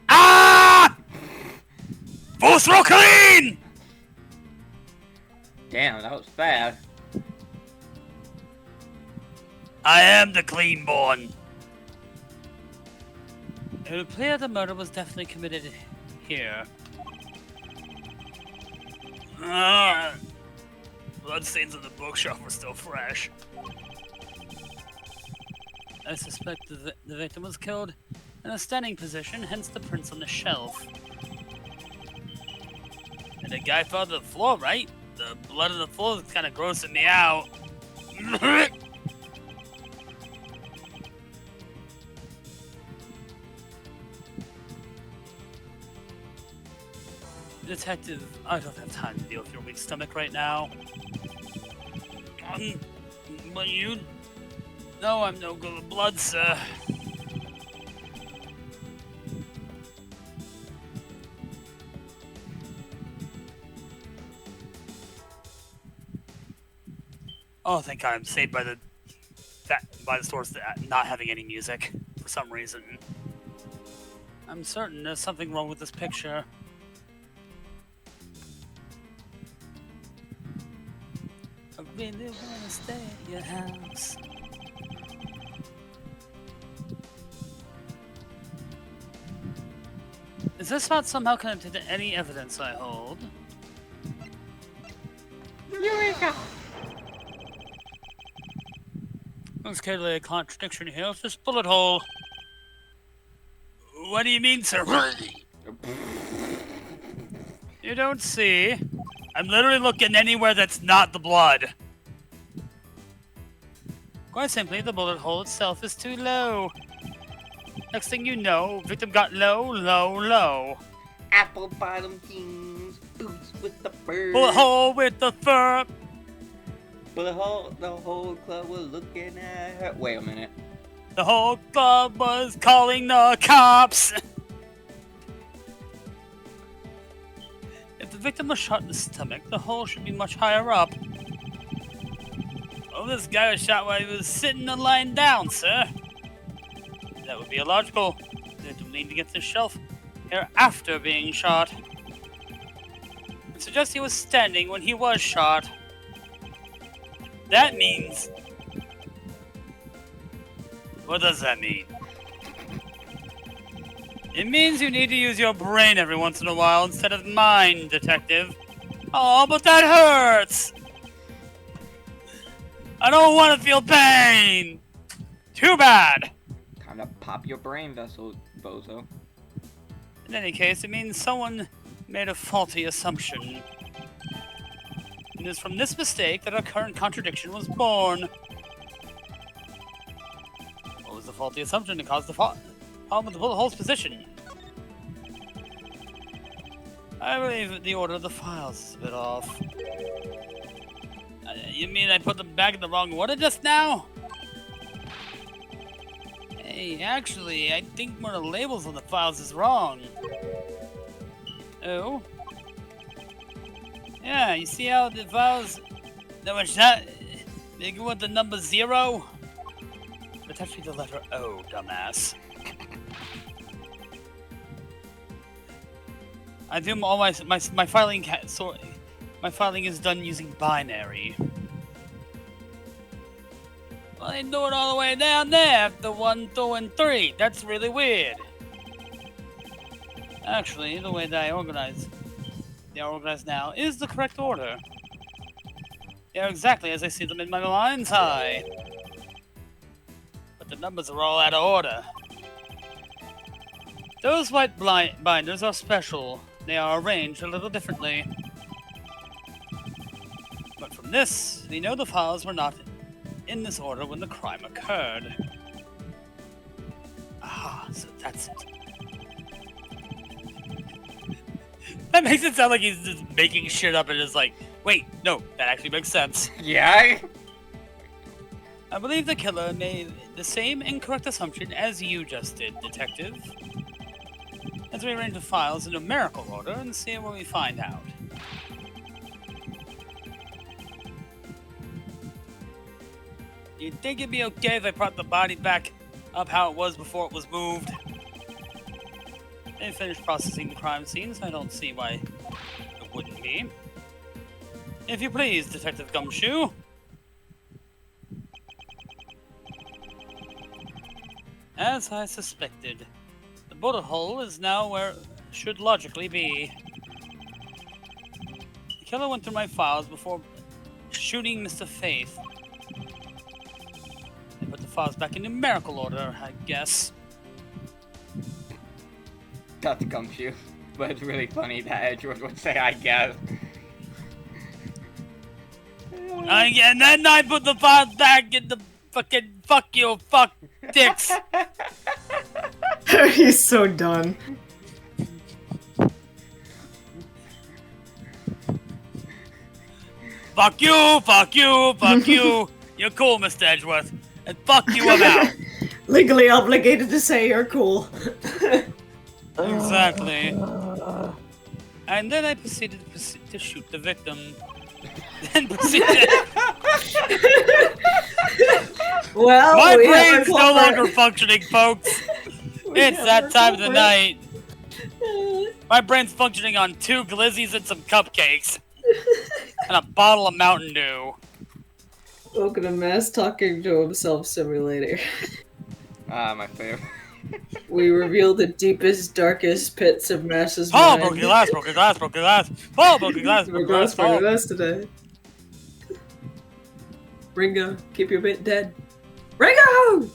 Ah! Full throw clean! Damn, that was fast. I am the clean born. It would appear the murder was definitely committed here. Bloodstains on the bookshelf were still fresh. I suspect the victim was killed in a standing position, hence the prints on the shelf. And the guy fell to the floor, right? The blood on the floor is kind of grossing me out. Detective, I don't have time to deal with your weak stomach right now. But you know I'm no good with blood, sir. Oh, thank God I'm saved by the stores not having any music for some reason. I'm certain there's something wrong with this picture. I really wanna stay at your house. Is this not somehow connected to any evidence I hold? Eureka! Looks clearly a contradiction here with this bullet hole. What do you mean, sir? You don't see. I'm literally looking anywhere that's not the blood. Quite simply, the bullet hole itself is too low. Next thing you know, victim got low, low, low. Apple bottom jeans, boots with the fur. Bullet hole with the fur. The whole club was looking at her. Wait a minute. The whole club was calling the cops. If the victim was shot in the stomach, the hole should be much higher up. Oh, this guy was shot while he was sitting and lying down, sir. That would be illogical. The victim leaned against the shelf here after being shot. It suggests he was standing when he was shot. That means... What does that mean? It means you need to use your brain every once in a while instead of mine, detective. Oh, but that hurts! I don't want to feel pain! Too bad! Time to pop your brain vessel, bozo. In any case, it means someone made a faulty assumption. It is from this mistake that our current contradiction was born. What was the faulty assumption that caused the problem with the bullet hole's position? I believe the order of the files is a bit off. You mean I put them back in the wrong order just now? Hey, actually, I think one of the labels on the files is wrong. Oh? Yeah, you see how the files that was that begin with the number 0? It's actually the letter O, dumbass. I do all my filing my filing is done using binary. Well, they do it all the way down there after 1, 2, and 3. That's really weird. Actually, the way that they are organized now is the correct order. They are exactly as I see them in my mind's eye. But the numbers are all out of order. Those white binders are special. They are arranged a little differently. But from this, we know the files were not in this order when the crime occurred. Ah, so that's it. That makes it sound like he's just making shit up and is like, wait, no, that actually makes sense. Yeah? I believe the killer made the same incorrect assumption as you just did, Detective. Let's rearrange the files in numerical order and see what we find out. You think it'd be okay if I brought the body back up how it was before it was moved? They finished processing the crime scene, so I don't see why it wouldn't be. If you please, Detective Gumshoe. As I suspected, the bullet hole is now where it should logically be. The killer went through my files before shooting Mr. Faith. I put the files back in numerical order, I guess. That's Gumshoe. But it's really funny that Edgeworth would say, I guess. And then I put the files back in the fucking fuck you, fuck dicks. He's so done. Fuck you, fuck you, fuck you. You're cool, Mr. Edgeworth. And fuck you, I'm out. Legally obligated to say you're cool. Exactly. And then I proceeded to shoot the victim. Then proceeded. Well, My we have brain's a no culprit. longer functioning, folks. We It's have that our time of the culprit. night. My brain's functioning on 2 glizzies and some cupcakes. And a bottle of Mountain Dew. Welcome to Mass Talking to Himself Simulator. My favorite. We reveal the deepest, darkest pits of Mass's Oh, mind. broken glass, broken glass, broken glass. Oh, broken glass, broken glass. Broken Oh. glass today. Ringo, keep your bit dead. Ringo!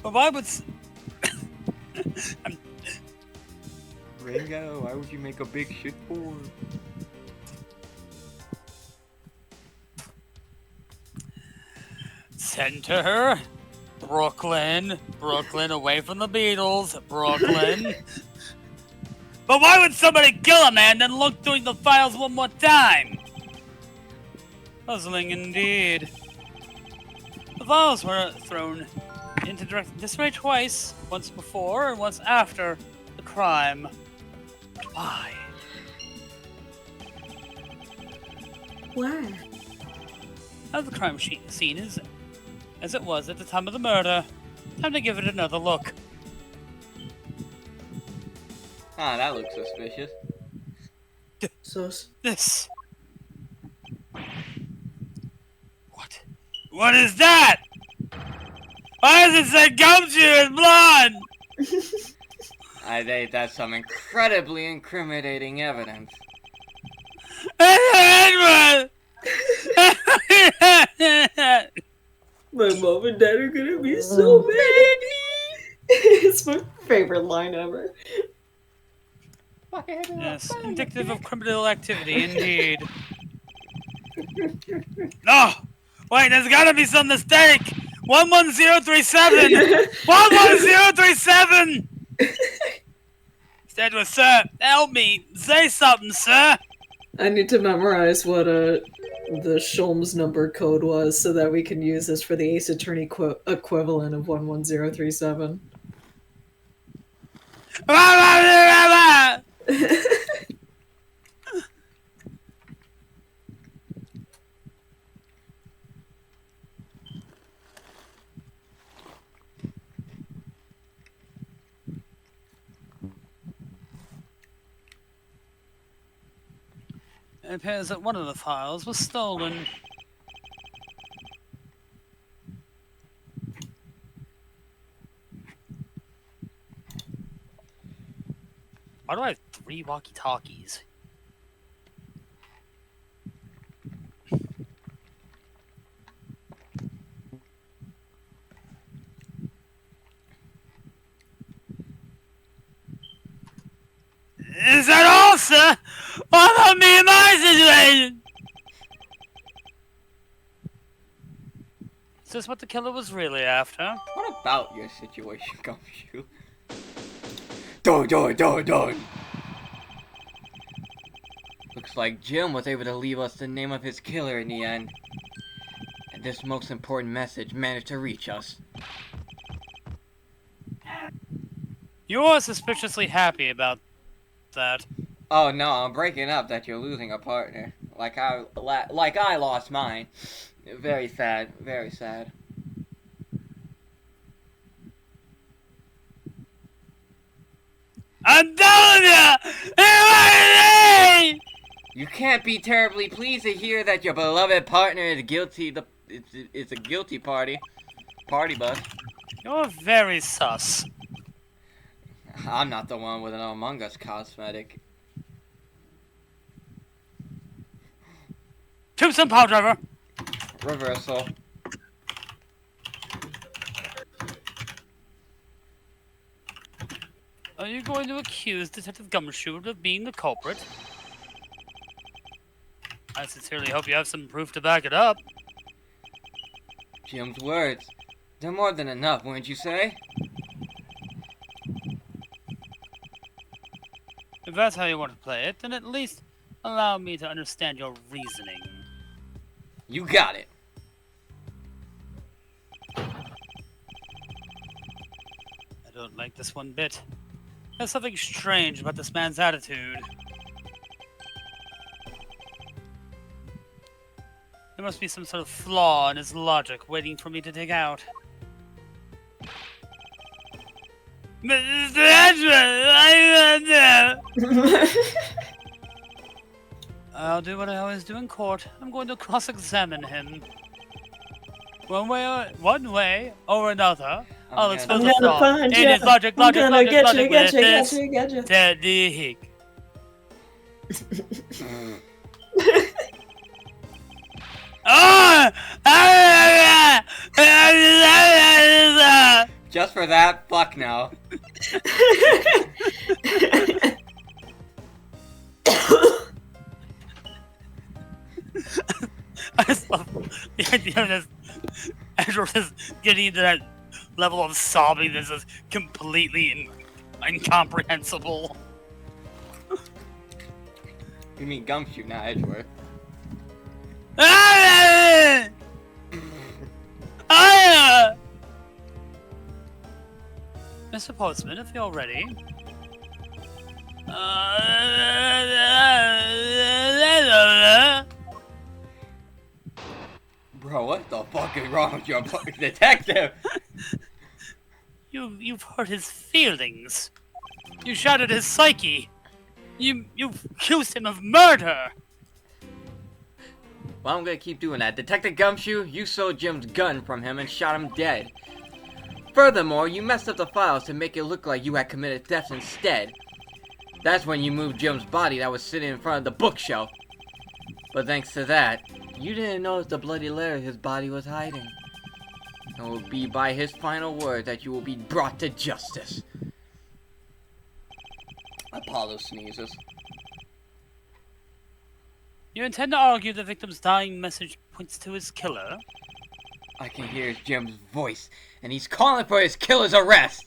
But why would... Ringo, why would you make a big shit board? Center, Brooklyn, Brooklyn, away from the Beatles, Brooklyn. But why would somebody kill a man then look through the files one more time? Puzzling indeed. The files were thrown into direct disarray twice, once before and once after the crime. Why? Why? Now the crime scene is as it was at the time of the murder. Time to give it another look. Ah, that looks suspicious. This. What is that? Why does it say Gumshoe is blonde? I think that's some incredibly incriminating evidence. Edward! My mom and dad are gonna be so mad at me. It's my favorite line ever. Yes, indicative of criminal activity, indeed. No! Wait, there's gotta be some mistake! 11037! 11037! Edgeworth, sir, help me! Say something, sir! I need to memorize what the Shulm's number code was so that we can use this for the Ace Attorney equivalent of 11037. It appears that one of the files was stolen. Why do I have 3 walkie-talkies? Is that all, sir? What about me and my situation? Is this what the killer was really after? What about your situation, Gumshoe? Don't. Looks like Jim was able to leave us the name of his killer in the end. And this most important message managed to reach us. You are suspiciously happy about that. Oh no, I'm breaking up that you're losing a partner. Like I lost mine. Very sad, very sad. I'm telling you! You can't be terribly pleased to hear that your beloved partner is guilty. It's a guilty party. Party bus. You're very sus. I'm not the one with an Among Us cosmetic. Tube some power driver. Reversal. Are you going to accuse Detective Gumshoe of being the culprit? I sincerely hope you have some proof to back it up. Jim's words. They're more than enough, wouldn't you say? If that's how you want to play it, then at least allow me to understand your reasoning. You got it. I don't like this one bit. There's something strange about this man's attitude. There must be some sort of flaw in his logic waiting for me to dig out. Mr. Edgeworth, I'll do what I always do in court. I'm going to cross-examine him. One way or another, I'll expose the flaw in his logic technique. Just for that, fuck no. I just love the idea of this. Edgeworth is getting into that level of sobbing that is completely incomprehensible. You mean Gumshoe, not Edgeworth. Mr. Postman, if you're ready. Bro, what the fuck is wrong with your detective? You've hurt his feelings. You shattered his psyche. You've accused him of murder. Well, I'm gonna keep doing that. Detective Gumshoe, you stole Jim's gun from him and shot him dead. Furthermore, you messed up the files to make it look like you had committed theft instead. That's when you moved Jim's body that was sitting in front of the bookshelf. But thanks to that, you didn't notice the bloody letter his body was hiding. It will be by his final word that you will be brought to justice. Apollo sneezes. You intend to argue the victim's dying message points to his killer? I can hear Jim's voice, and he's calling for his killer's arrest!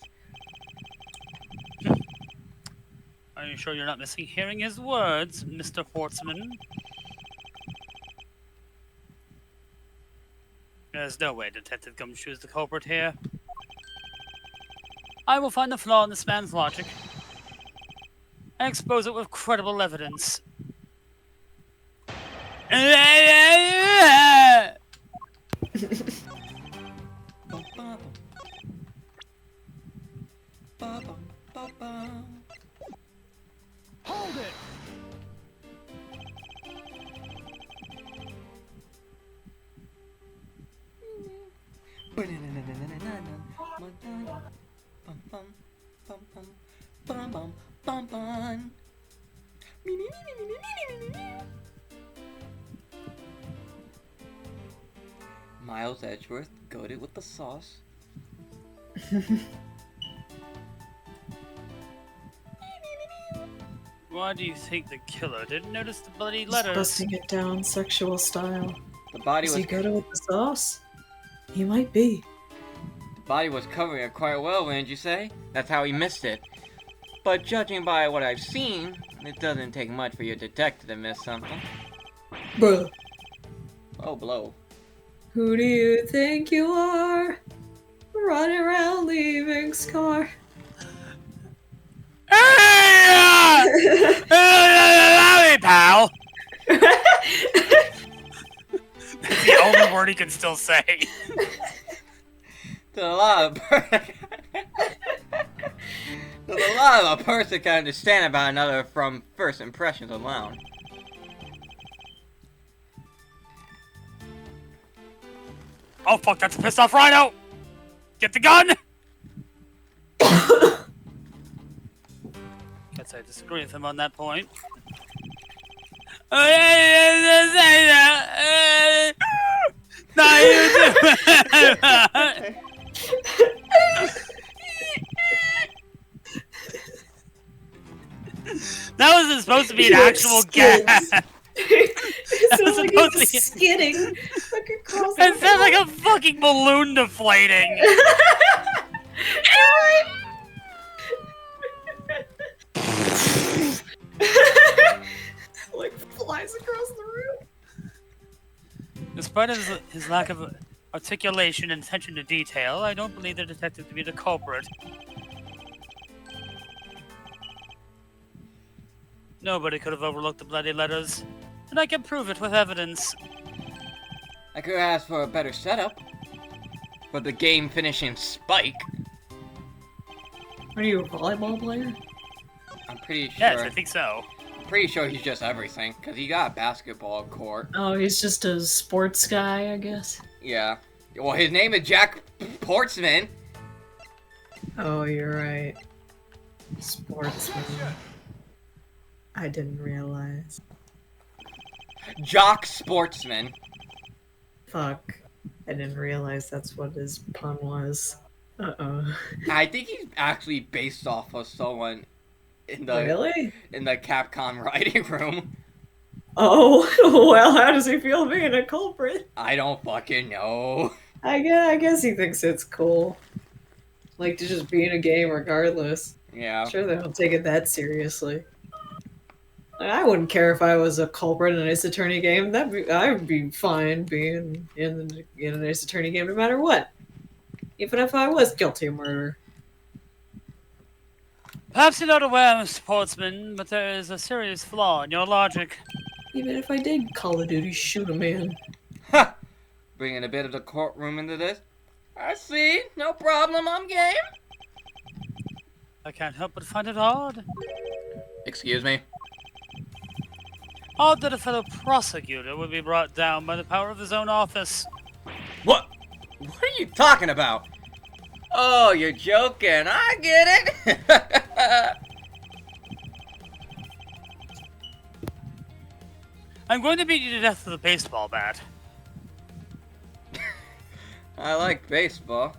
Are you sure you're not missing hearing his words, Mr. Hortzman? There's no way Detective Gumshoe is the culprit here. I will find the flaw in this man's logic and expose it with credible evidence. Hold it! Miles Edgeworth goated with the sauce. Why do you think the killer didn't notice the bloody He's letters? busting it down sexual style. The body Is was he good with the sauce? He might be. covering it quite well, wouldn't you say? That's how he missed it. But judging by what I've seen, it doesn't take much for your detective to miss something. Bruh. Oh, blow. Who do you think you are? Running around leaving scar. Hey, pal! That's the only word he can still say. There's a lot of a person can understand about another from first impressions alone. Oh fuck, that's a pissed off rhino! Get the gun! Guess I disagree with him on that point. No, you do. That wasn't supposed to be an actual gas. It sounds like supposed he's to be- skidding like across It the sounds like a fucking balloon deflating. like flies across the room. Despite his lack of articulation and attention to detail, I don't believe the detective to be the culprit. Nobody could have overlooked the bloody letters, and I can prove it with evidence. I could ask for a better setup. But the game finishing spike, Are you a volleyball player? I'm pretty sure. Yes, I think so. I'm pretty sure he's just everything, because he got a basketball court. Oh, he's just a sports guy, I guess. Yeah. Well, his name is Jack Portsman. Oh, you're right. Sportsman. I didn't realize. Jock Sportsman. Fuck. I didn't realize that's what his pun was. Uh-oh. I think he's actually based off of someone in the Really? in the Capcom writing room. Oh, well, how does he feel being a culprit? I don't fucking know. I guess he thinks it's cool. Like, to just be in a game regardless. Yeah. Sure, they don't take it that seriously. Like, I wouldn't care if I was a culprit in an Ace Attorney game. I would be fine being in an Ace Attorney game no matter what. Even if I was guilty of murder. Perhaps you're not aware, Mr. Portsman, but there is a serious flaw in your logic. Even if I did Call of Duty shoot a man. Ha! Bringing a bit of the courtroom into this. I see. No problem. I'm game. I can't help but find it odd. Excuse me. Odd that a fellow prosecutor would be brought down by the power of his own office. What? What are you talking about? Oh, you're joking. I get it. I'm going to beat you to death with a baseball bat. I like baseball.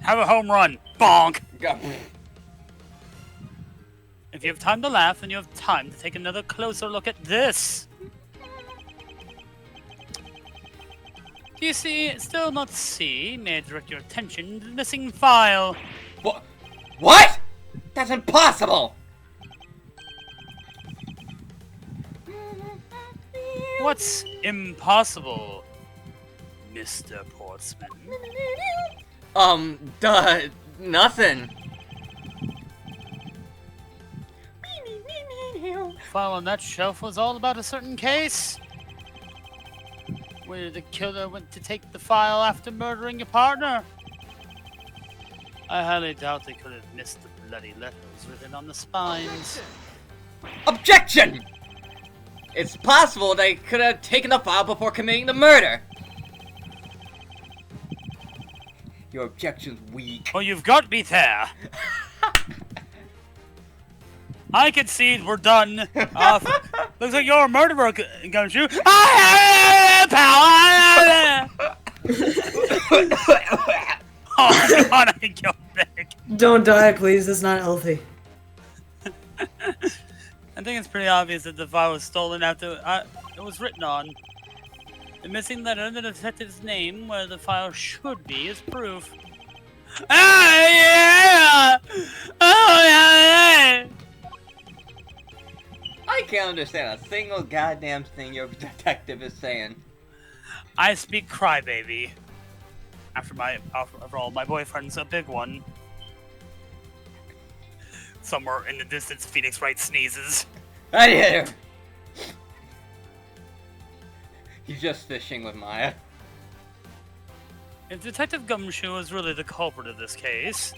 Have a home run. Bonk! God. If you have time to laugh, then you have time to take another closer look at this. Do you see? Still not see? May I direct your attention to the missing file? What? What? That's impossible! What's impossible, Mr. Portsman? Nothing. The file on that shelf was all about a certain case where the killer went to take the file after murdering your partner. I highly doubt they could have missed the bloody letters written on the spines. Objection! It's possible they could have taken the file before committing the murder. Your objection's weak. Well, you've got me there. I concede we're done. Looks like you're a murderer, don't you? Oh God, I think you're big. Don't die, please. That's not healthy. I think it's pretty obvious that the file was stolen after it was written on. The missing letter and the detective's name, where the file should be, is proof. I can't understand a single goddamn thing your detective is saying. I speak crybaby. After all, my boyfriend's a big one. Somewhere in the distance, Phoenix Wright sneezes. I hit her. He's just fishing with Maya. If Detective Gumshoe is really the culprit of this case,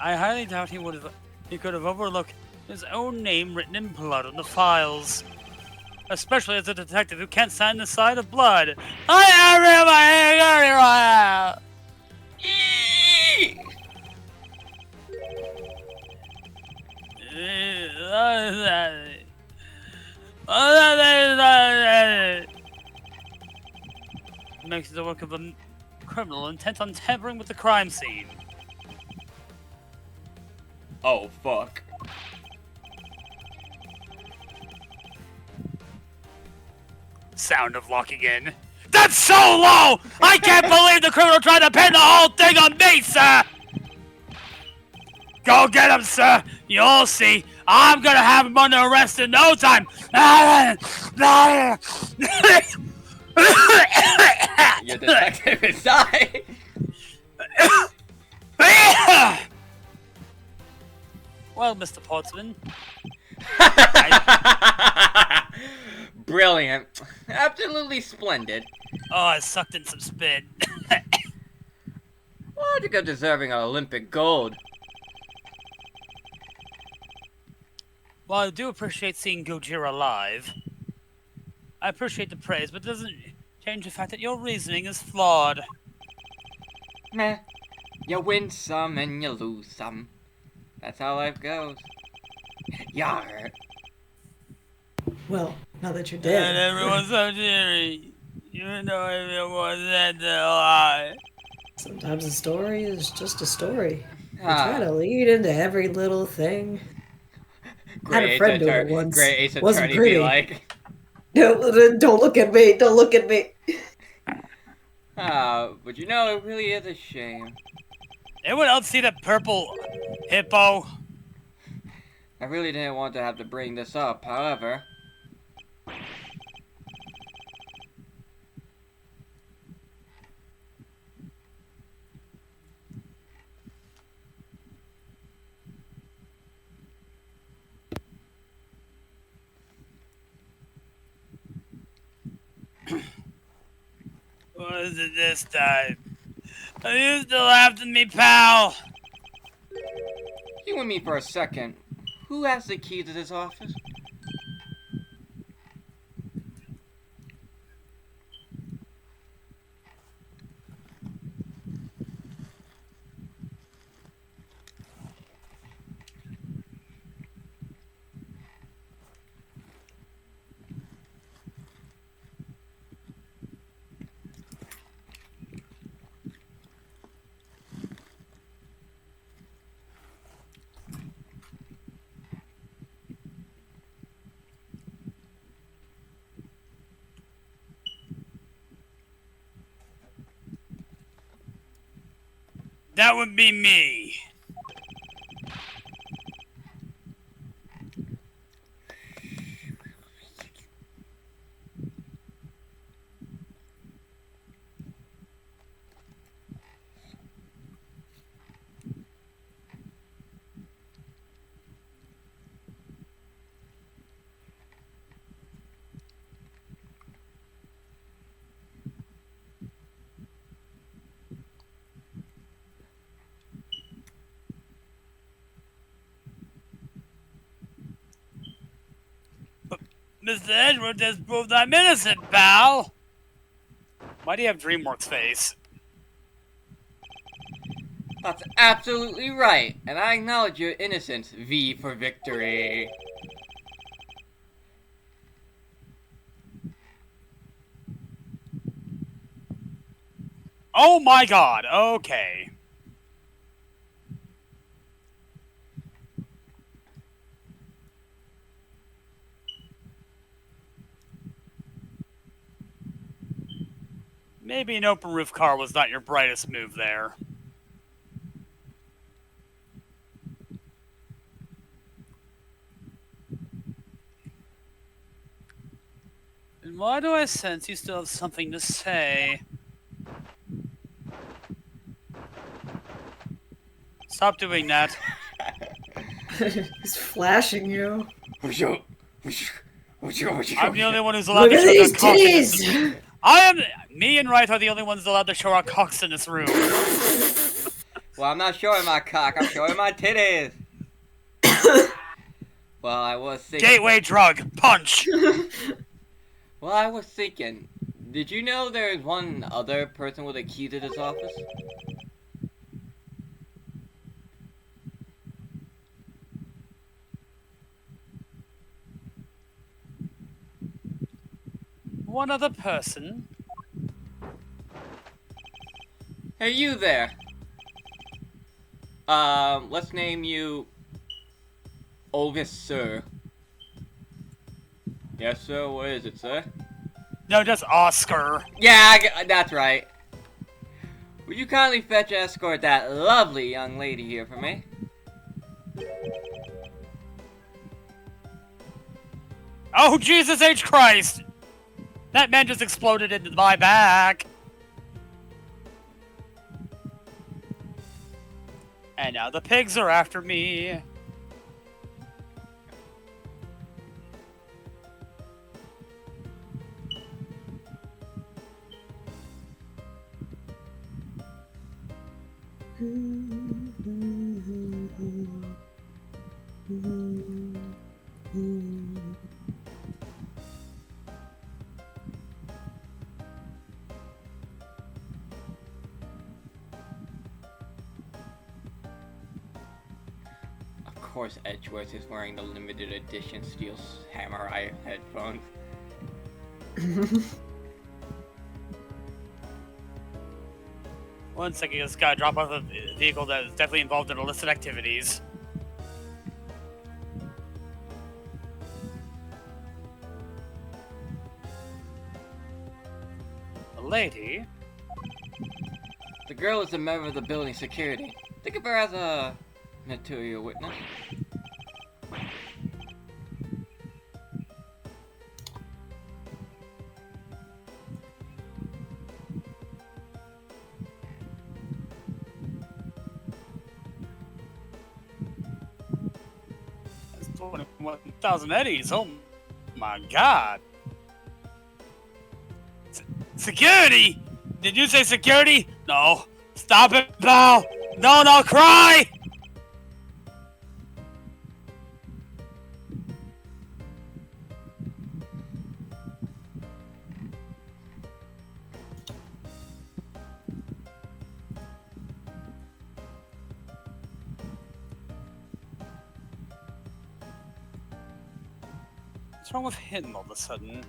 I highly doubt he could have overlooked his own name written in blood on the files. Especially as a detective who can't stand the sight of blood. Makes it the work of a criminal intent on tampering with the crime scene. Oh, fuck. Sound of locking in. That's so low! I can't believe the criminal tried to pin the whole thing on me, sir! Go get him, sir! You'll see. I'm gonna have him under arrest in no time! Your detective is dying. Well, Mr. Portsman, Brilliant. Absolutely splendid. oh, I sucked in some spit. Well, I think I'm deserving of Olympic gold. While I do appreciate seeing Gojira live, I appreciate the praise, but it doesn't change the fact that your reasoning is flawed. Meh. You win some and you lose some. That's how life goes. Yar. Well, now that you're And dead. everyone's so cheery, even though everyone said they're lie. Sometimes a story is just a story. You Ah. try to lead into every little thing. I had a Great friend do Ace it once. Great Ace Wasn't Attorney pretty. be like, No, don't look at me. Don't look at me. but you know, it really is a shame. Anyone else see that purple hippo? I really didn't want to have to bring this up, however. What is it this time? Are you still after me, pal? You and me for a second. Who has the key to this office? That would be me. Mr. Edgeworth has proved I'm innocent, pal! Why do you have DreamWorks face? That's absolutely right, and I acknowledge your innocence. V for victory. Oh my god, okay. Maybe an open roof car was not your brightest move there. And why do I sense you still have something to say? Stop doing that. He's flashing you. I'm the only one who's allowed Look to at show these their cock in this. titties! Me and Wright are the only ones allowed to show our cocks in this room. Well, I'm not showing my cock, I'm showing my titties. Well, I was thinking. Gateway drug, punch! Well, I was thinking. Did you know there's one other person with a key to this office? One other person? Hey, you there. Let's name you Oldest Sir. Yes, sir. What is it, sir? No, just Oscar. Yeah, that's right. Would you kindly fetch and escort that lovely young lady here for me? Oh, Jesus H. Christ! That man just exploded into my back. And now the pigs are after me. Of course, Edgeworth is wearing the limited edition steel samurai headphones. One second, this guy drop off a vehicle that is definitely involved in illicit activities. A lady? The girl is a member of the building security. Think of her as a material witness. That's 21,000 eddies. Oh my god. Security? Did you say security? No. Stop it, pal. No, cry! What's wrong with him all of a sudden?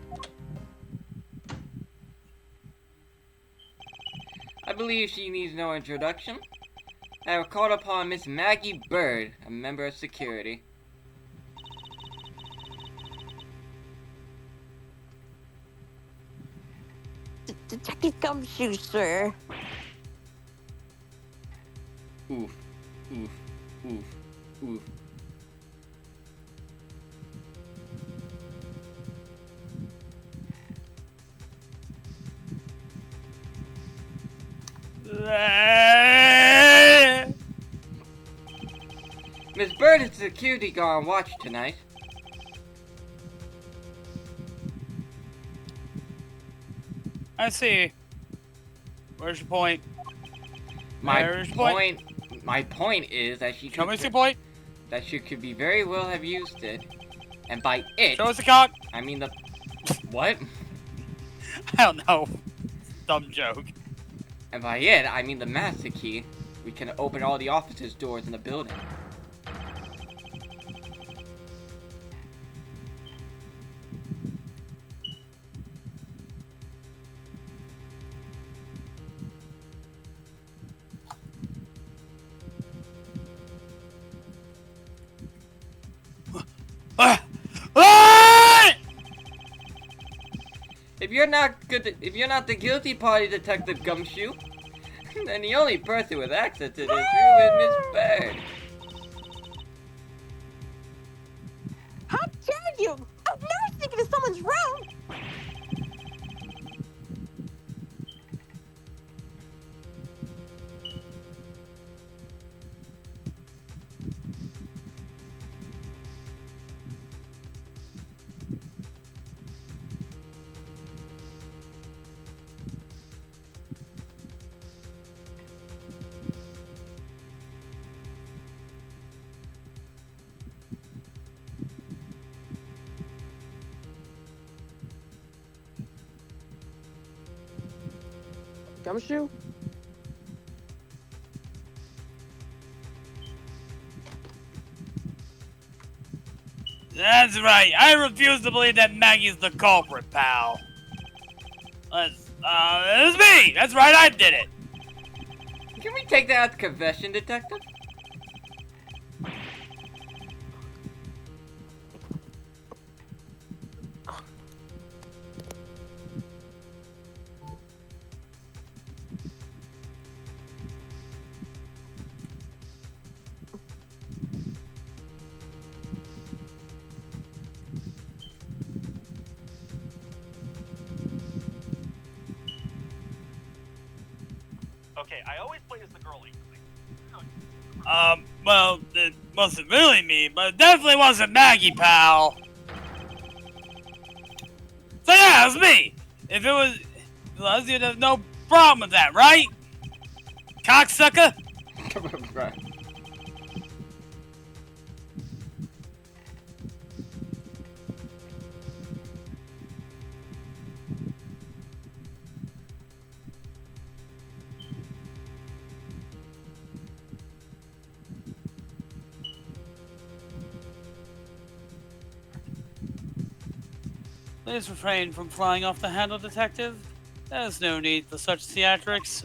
I believe she needs no introduction. I have called upon Miss Maggie Bird, a member of security. Detective Gumshoe, sir. Oof. Oof. Oof. Oof. Miss Bird is security guard on watch tonight. I see. Where's your point? My There's your point. My point is that Show me your point. that she could be very well have used it, and by it, Show us the cock. I mean the what? I don't know. Dumb joke. And by it, I mean the master key. We can open all the offices' doors in the building. If you're not the guilty party, Detective Gumshoe, then the only person with access to this room is Miss Bird. How dare you! I've never sneaked into someone's room! Gumshoe? That's right. I refuse to believe that Maggie's the culprit, pal. It was me. That's right. I did it. Can we take that as confession, Detective? Okay, I always play as the girl equally. Well, it wasn't really me, but it definitely wasn't Maggie, pal. So yeah, it was me. If it was you, there's no problem with that, right? Cocksucker? Right. Please refrain from flying off the handle, Detective. There's no need for such theatrics.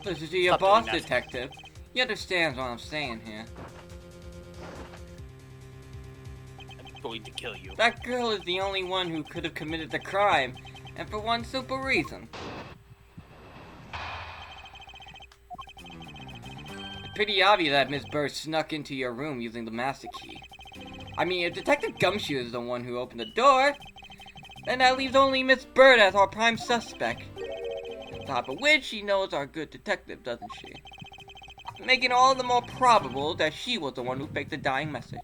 This is your Stop doing boss, that. Detective. He understands what I'm saying here. I'm going to kill you. That girl is the only one who could have committed the crime, and for one simple reason. It's pretty obvious that Miss Bird snuck into your room using the master key. I mean, if Detective Gumshoe is the one who opened the door, then that leaves only Miss Bird as our prime suspect. On top of which, she knows our good detective, doesn't she? Making it all the more probable that she was the one who faked the dying message.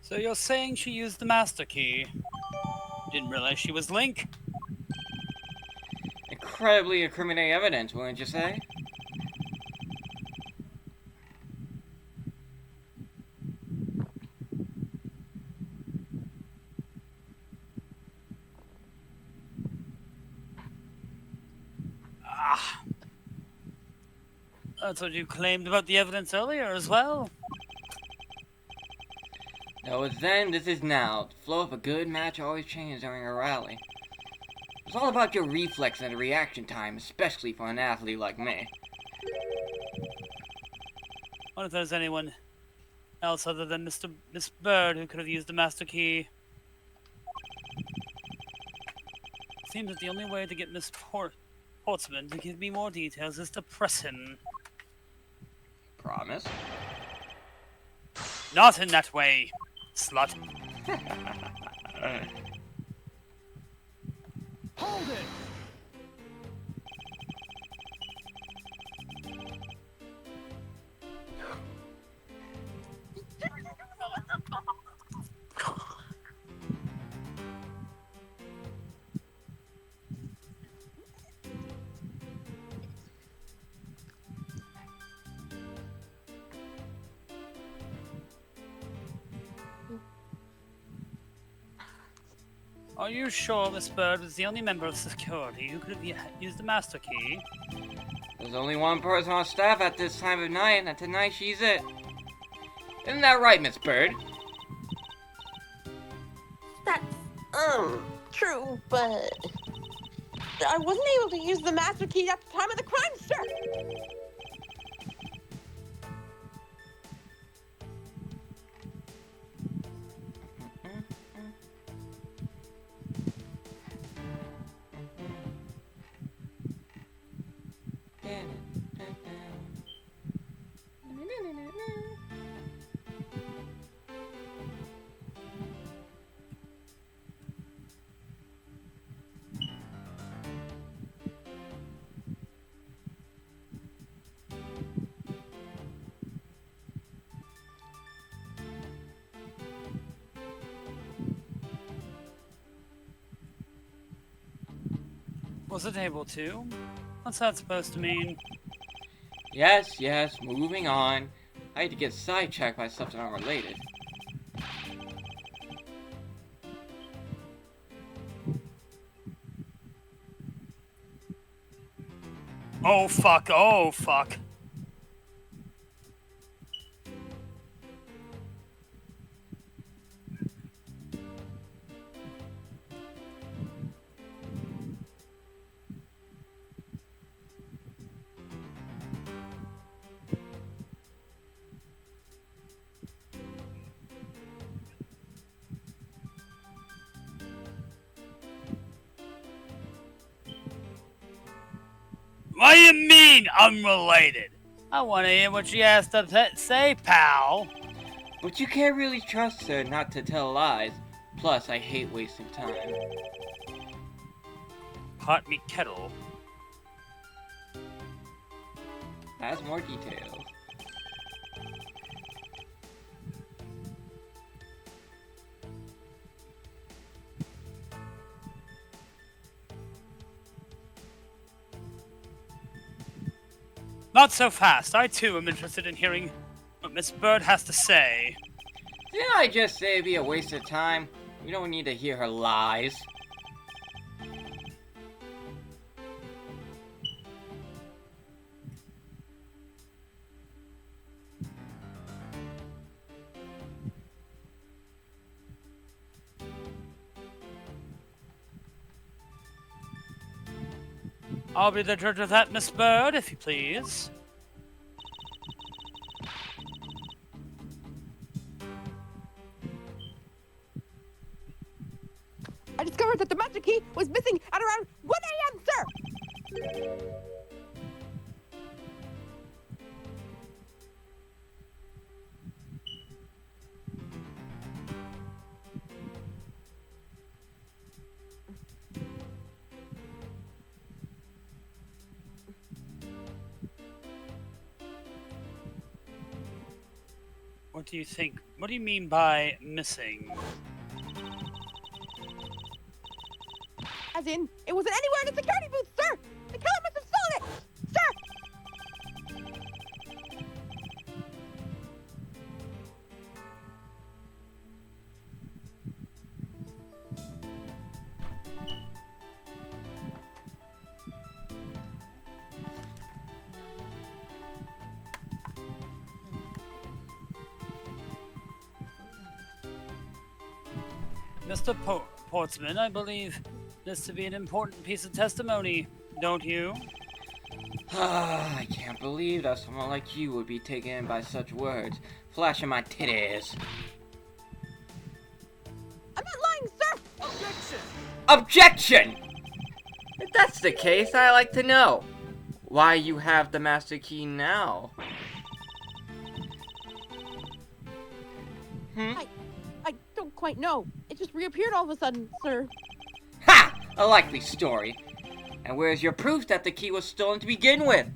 So you're saying she used the master key? Didn't realize she was Link? Incredibly incriminating evidence, wouldn't you say? Ah. That's what you claimed about the evidence earlier as well. That was then, this is now. The flow of a good match always changes during a rally. It's all about your reflex and reaction time, especially for an athlete like me. What if there's anyone else other than Miss Bird who could have used the master key? Seems that the only way to get Miss Portsman to give me more details is to press him. Promise? Not in that way, slut. Hold it! Are you sure Miss Bird was the only member of security who could have used the master key? There's only one person on staff at this time of night, and tonight she's it. Isn't that right, Miss Bird? That's, true, but I wasn't able to use the master key at the time of the crime, sir. Wasn't able to? What's that supposed to mean? Yes, moving on. I had to get sidetracked by something unrelated. Oh fuck, oh fuck. What do you mean, unrelated? I want to hear what she has to say, pal. But you can't really trust her not to tell lies. Plus, I hate wasting time. Hot meat kettle. Has more details. Not so fast. I too am interested in hearing what Miss Bird has to say. Didn't I just say it'd be a waste of time? We don't need to hear her lies. I'll be the judge of that, Miss Bird, if you please. I discovered that the master key was missing at around 1 a.m., sir. What do you think? What do you mean by missing? As in, it wasn't anywhere in the security booth, sir. The killer must have stolen it, sir. Mr. Portsman, I believe this to be an important piece of testimony, don't you? I can't believe that someone like you would be taken in by such words. Flashing my titties. I'm not lying, sir! Objection! Objection! If that's the case, I'd like to know why you have the master key now. I don't quite know. It just reappeared all of a sudden, sir. Ha! A likely story. And where's your proof that the key was stolen to begin with?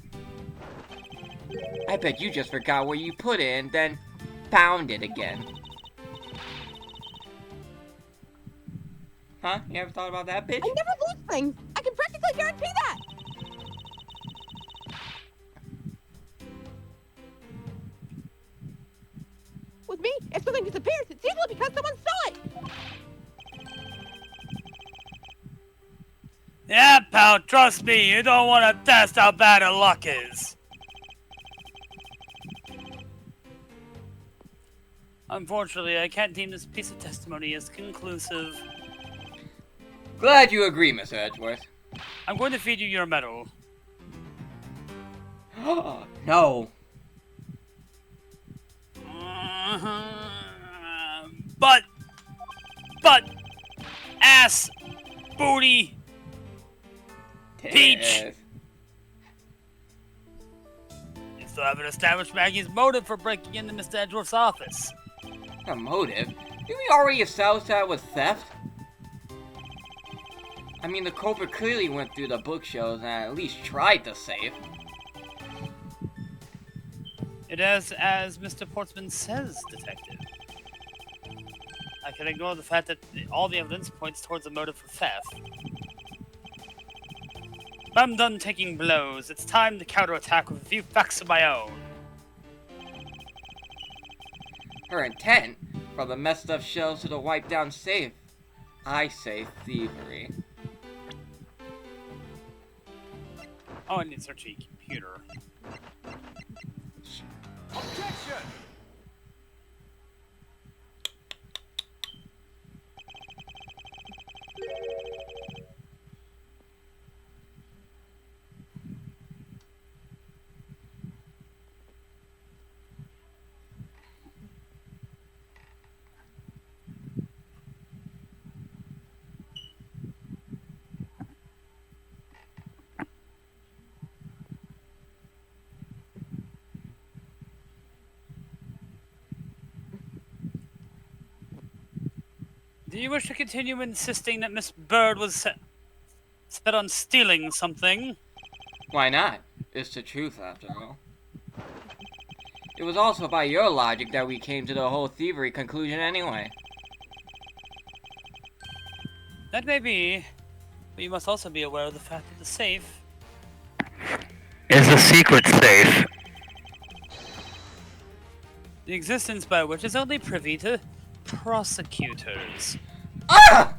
I bet you just forgot where you put it and then found it again. Huh? You ever thought about that, bitch? I never lose things. I can practically guarantee that. With me, if something disappears, it's usually because someone saw it. Yeah, pal, trust me, you don't want to test how bad her luck is. Unfortunately, I can't deem this piece of testimony as conclusive. Glad you agree, Mr. Edgeworth. I'm going to feed you your medal. No. But, ass, booty, Peach! Titties. you still haven't established Maggie's motive for breaking into Mr. Edgeworth's office. A motive? Did we already establish that was theft? I mean, the culprit clearly went through the bookshelves and at least tried to save. It is as Mr. Portsman says, Detective. I can ignore the fact that all the evidence points towards a motive for theft. But I'm done taking blows. It's time to counterattack with a few facts of my own. Her intent, from the messed up shelves to the wiped down safe. I say thievery. Oh, I need to search a computer. Objection! Do you wish to continue insisting that Miss Bird was set on stealing something? Why not? It's the truth, after all. It was also by your logic that we came to the whole thievery conclusion anyway. That may be, but you must also be aware of the fact that the safe is a secret safe. the existence by which is only privy to prosecutors. Ah!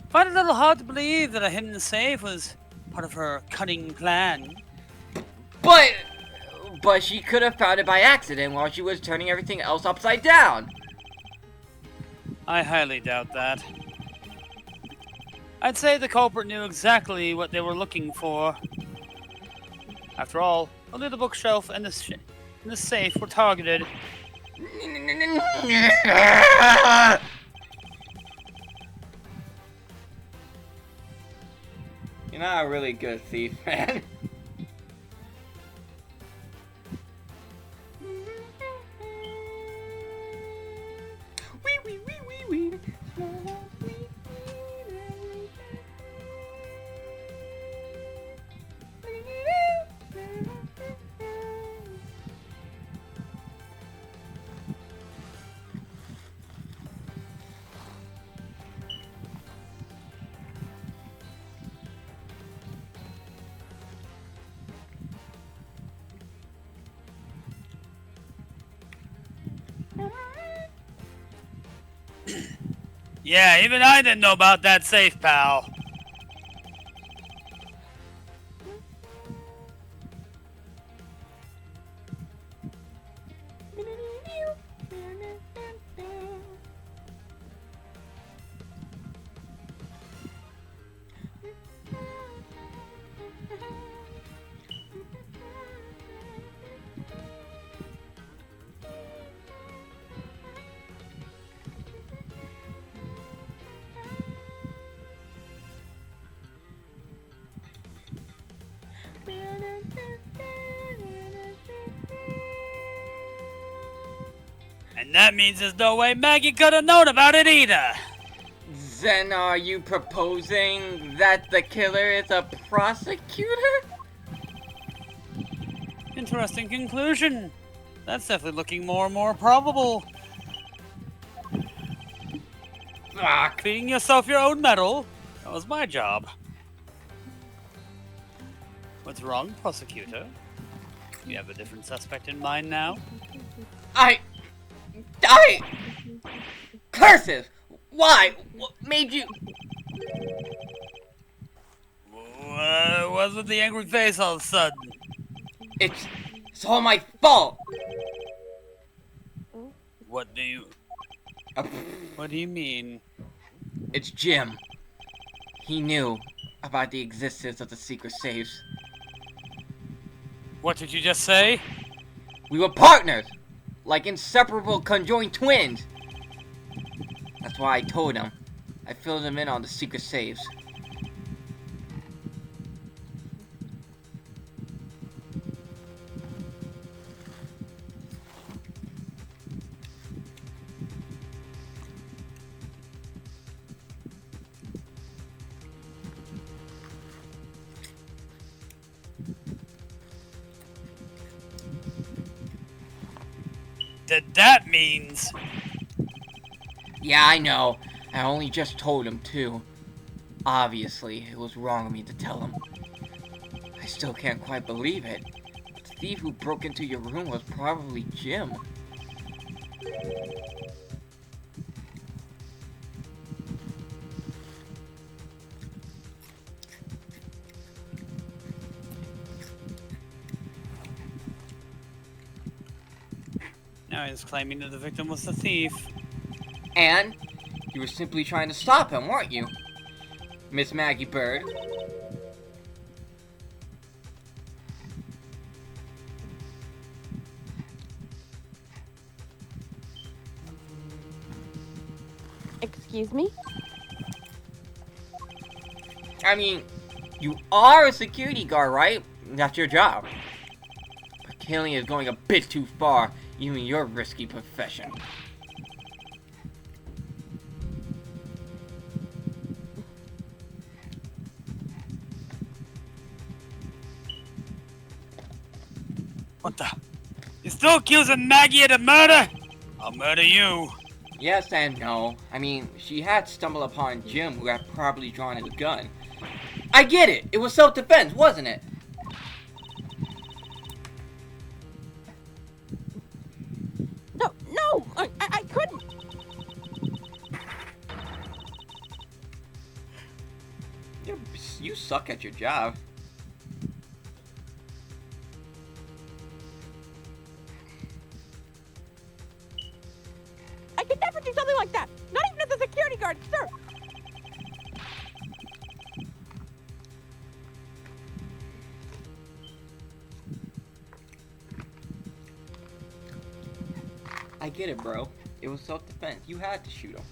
Find it a little hard to believe that a hidden safe was part of her cunning plan. But she could have found it by accident while she was turning everything else upside down. I highly doubt that. I'd say the culprit knew exactly what they were looking for. After all, only the bookshelf and the safe were targeted. You're not a really good thief, man. Yeah, even I didn't know about that safe, pal. And that means there's no way Maggie could have known about it either. Then are you proposing that the killer is a prosecutor? Interesting conclusion. That's definitely looking more and more probable. Fuck. Feeding yourself your own medal? That was my job. What's wrong, prosecutor? You have a different suspect in mind now? I... Curses! Why? What made you... What's with the angry face all of a sudden? It's all my fault! What do you mean? It's Jim. He knew about the existence of the secret safes. What did you just say? We were partners! Like inseparable conjoined twins! That's why I told him. I filled him in on the secret safes. That means... Yeah, I know. I only just told him, too. Obviously, it was wrong of me to tell him. I still can't quite believe it. The thief who broke into your room was probably Jim. Now he's claiming that the victim was the thief. And you were simply trying to stop him, weren't you? Miss Maggie Bird. Excuse me? I mean, you are a security guard, right? That's your job. But killing is going a bit too far, even in your risky profession. What the? You still accusing Maggie of the murder? I'll murder you. Yes and no. I mean, she had stumbled upon Jim, who had probably drawn his gun. I get it! It was self-defense, wasn't it? No, I couldn't. You suck at your job. I could never do something like that. Not even as a security guard, sir. I get it, bro. It was self-defense. You had to shoot him.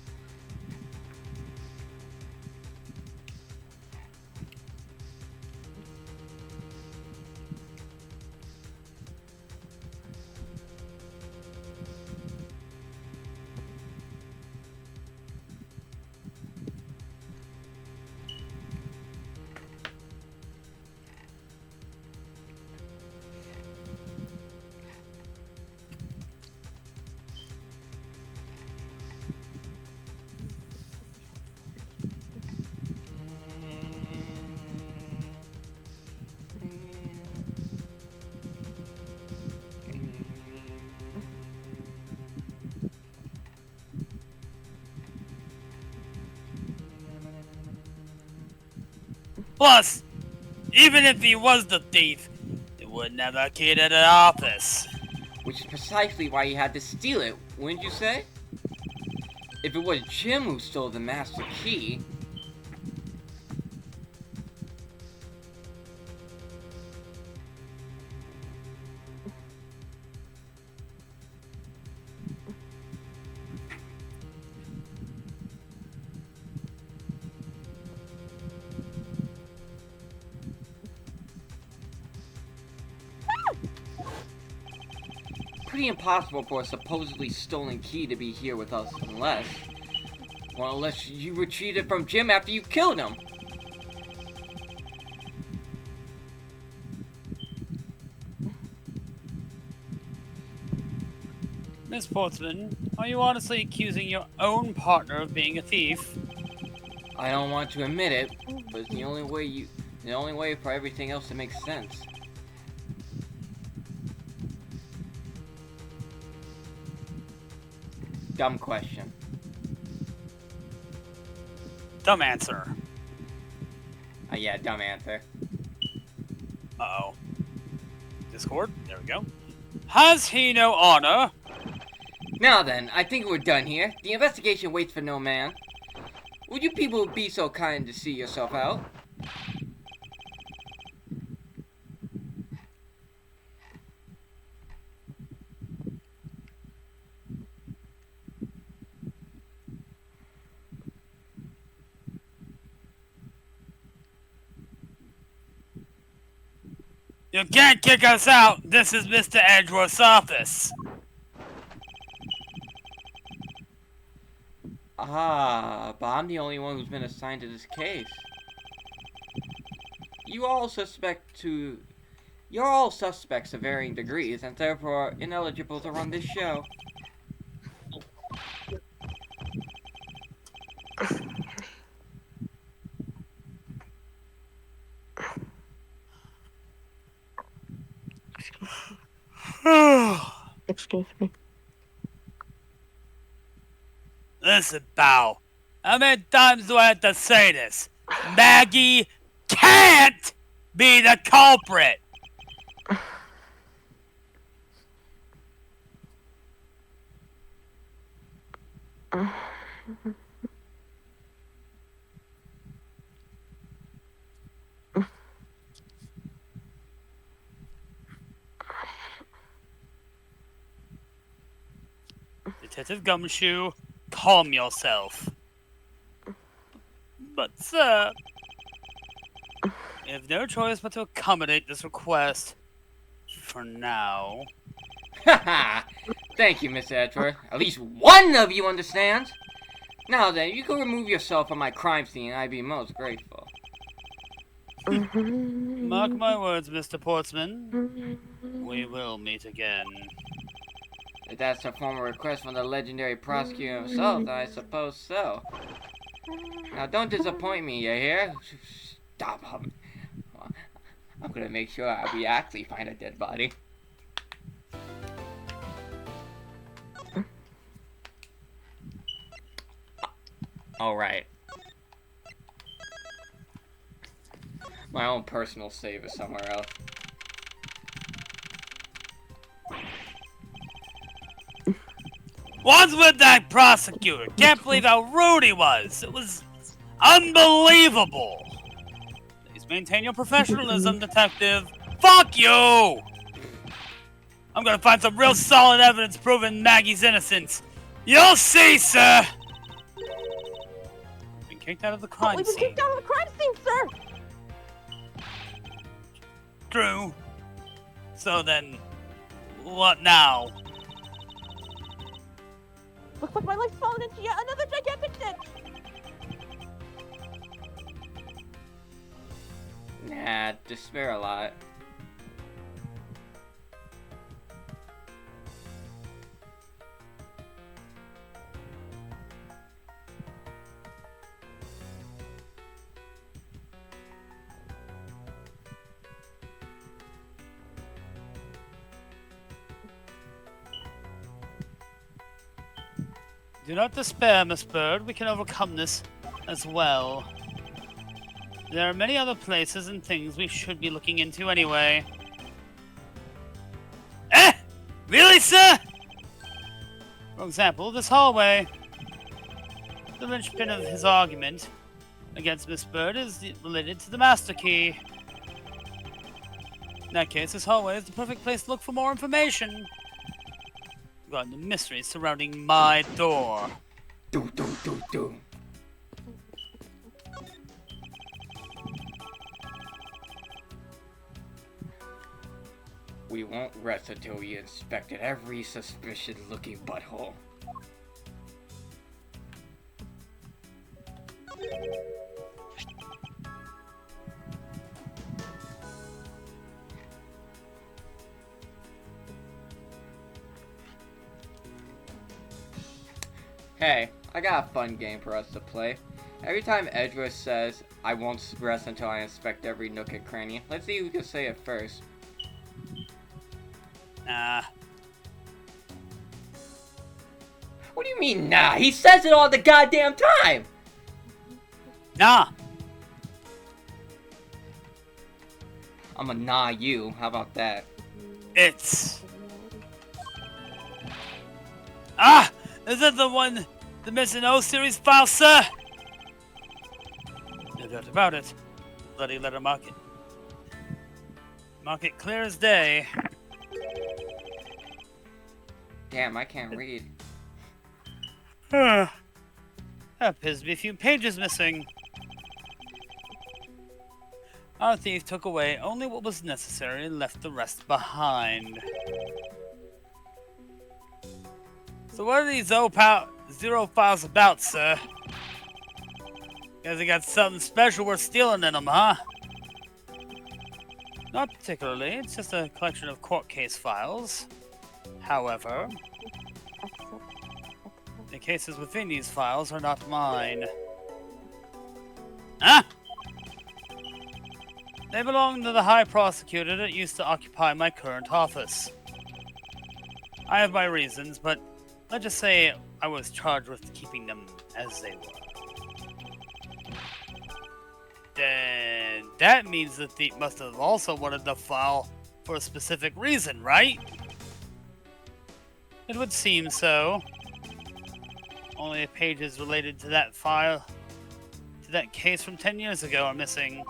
Plus, even if he was the thief, he would never keyed at the office. Which is precisely why he had to steal it, wouldn't you say? If it was Jim who stole the master key... pretty impossible for a supposedly stolen key to be here with us unless you retreated from Jim after you killed him. Miss Portsman, are you honestly accusing your own partner of being a thief? I don't want to admit it, but it's the only way for everything else to make sense. Dumb question. Dumb answer. Yeah, dumb answer. Uh-oh. Discord? There we go. Has he no honor? Now then, I think we're done here. The investigation waits for no man. Would you people be so kind to see yourself out? You can't kick us out! This is Mr. Edgeworth's office! Ah, but I'm the only one who's been assigned to this case. You're all suspects of varying degrees, and therefore ineligible to run this show. Excuse me. Listen, pal. How many times do I have to say this? Maggie can't be the culprit! Detective Gumshoe, calm yourself. But, sir, I have no choice but to accommodate this request. For now. Haha! Thank you, Miss Edgeworth. At least one of you understands. Now then, you can remove yourself from my crime scene, and I'd be most grateful. Mark my words, Mr. Portsman. We will meet again. If that's a formal request from the legendary prosecutor himself, then I suppose so. Now don't disappoint me, you hear? Stop. I'm gonna make sure we actually find a dead body. Alright. My own personal save is somewhere else. What's with that prosecutor? Can't believe how rude he was. It was unbelievable. Please maintain your professionalism, detective. Fuck you! I'm gonna find some real solid evidence proving Maggie's innocence. You'll see, sir! Been kicked out of the crime We've been scene. kicked out of the crime scene, sir! True. So then, what now? Looks like my life's fallen into yet another gigantic ditch! Nah, despair a lot. Do not despair, Miss Bird. We can overcome this as well. There are many other places and things we should be looking into anyway. Eh? Really, sir? For example, this hallway. The linchpin of his argument against Miss Bird is related to the master key. In that case, this hallway is the perfect place to look for more information regarding the mysteries surrounding my door. Do. We won't rest until we inspected every suspicious-looking butthole. Hey, I got a fun game for us to play. Every time Edgeworth says, I won't rest until I inspect every nook and cranny, let's see who can say it first. Nah. What do you mean, nah? He says it all the goddamn time! Nah. I'm a nah you. How about that? It's... Ah! Is that the one, the missing O series file, sir? No doubt about it. Bloody letter market. Market clear as day. Damn, I can't read. There appears to be a few pages missing. Our thief took away only what was necessary and left the rest behind. So what are these zero files about, sir? Guess they got something special worth stealing in them, huh? Not particularly. It's just a collection of court case files. However, the cases within these files are not mine. Huh? They belong to the High Prosecutor that used to occupy my current office. I have my reasons, but let's just say I was charged with keeping them as they were. Then that means the thief must have also wanted the file for a specific reason, right? It would seem so. Only the pages related to that file, to that case from 10 years ago are missing.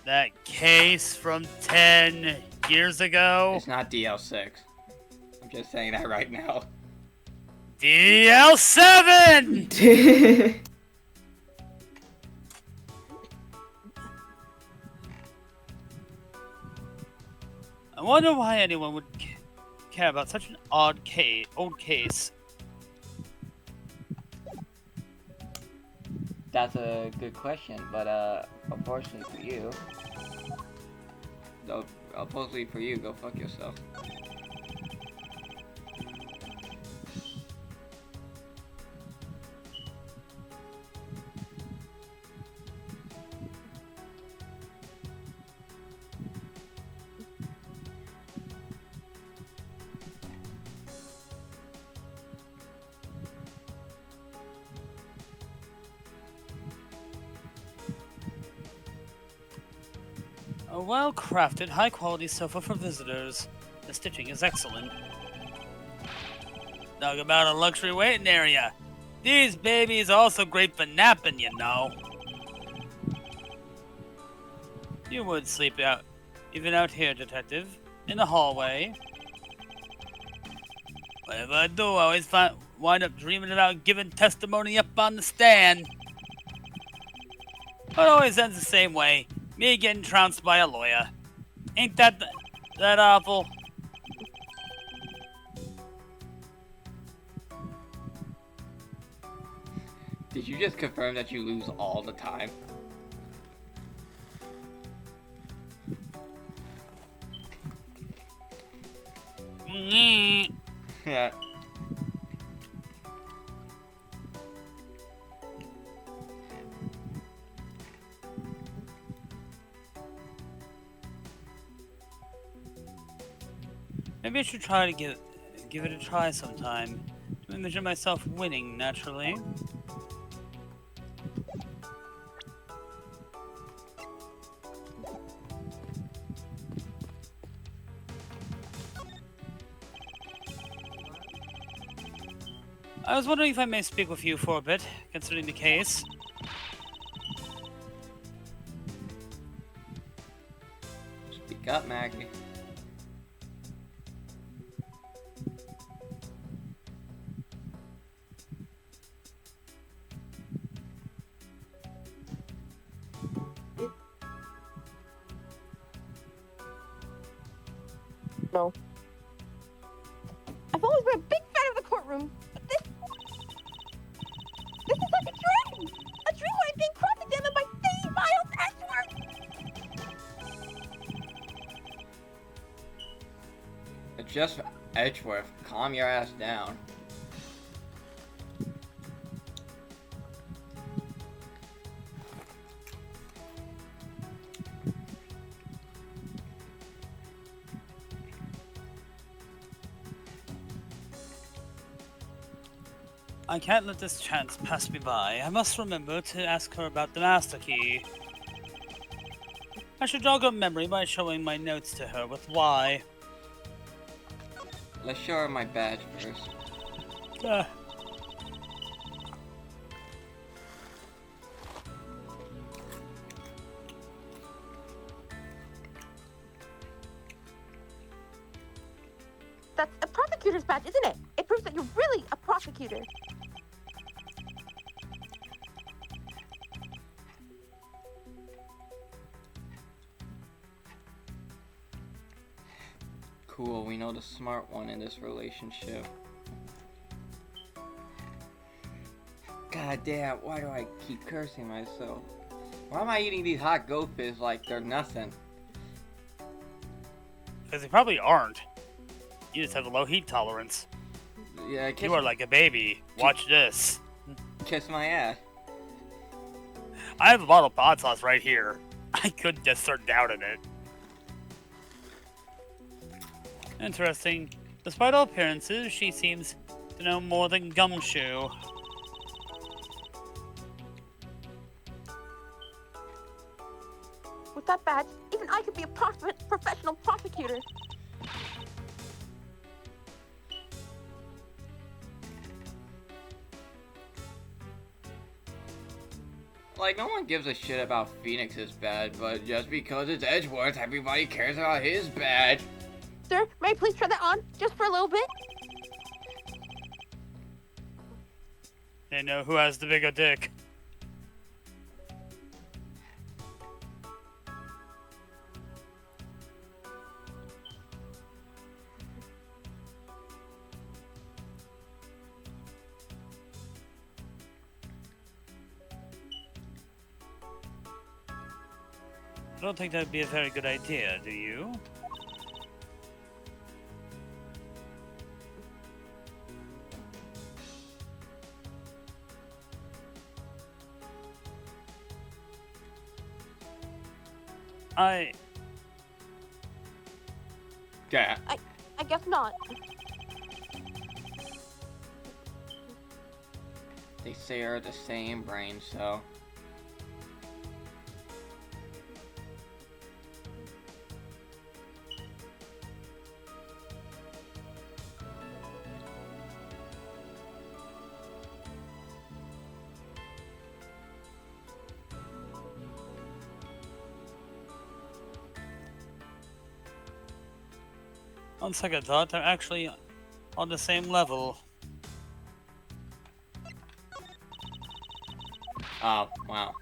That case from 10 years ago? It's not DL6. I'm just saying that right now. DL7! I wonder why anyone would care about such an old case. That's a good question, but unfortunately for you, though, unfortunately for you, go fuck yourself. A well-crafted, high-quality sofa for visitors. The stitching is excellent. Talk about a luxury waiting area. These babies are also great for napping, you know. You would sleep out, even out here, Detective, in the hallway. Whatever I do, I always wind up dreaming about giving testimony up on the stand. But it always ends the same way. Me getting trounced by a lawyer. Ain't that awful? Did you just confirm that you lose all the time? Yeah. Maybe I should try to give it a try sometime. To imagine myself winning, naturally. I was wondering if I may speak with you for a bit, considering the case. Speak up, Maggie. No. I've always been a big fan of the courtroom, but this is like a dream! A dream where I'm being cross-examined by the Miles Edgeworth! Just Edgeworth, calm your ass down. I can't let this chance pass me by. I must remember to ask her about the master key. I should jog her memory by showing my notes to her with why. Let's show her my badge first. That's a prosecutor's badge, isn't it? It proves that you're really a prosecutor. Cool, we know the smart one in this relationship. God damn, why do I keep cursing myself? Why am I eating these hot gophers like they're nothing? Because they probably aren't. You just have a low heat tolerance. Yeah, You are like a baby. Watch this. kiss my ass. I have a bottle of hot sauce right here. I could just start doubting it. Interesting. Despite all appearances, she seems to know more than gumshoe. With that badge, even I could be a professional prosecutor. Like, no one gives a shit about Phoenix's badge, but just because it's Edgeworth, everybody cares about his badge. Sir, may I please try that on, just for a little bit? They know who has the bigger dick. I don't think that'd be a very good idea, do you? Yeah. I guess not. They share the same brain cell. On second thought, they're actually on the same level. Oh, wow.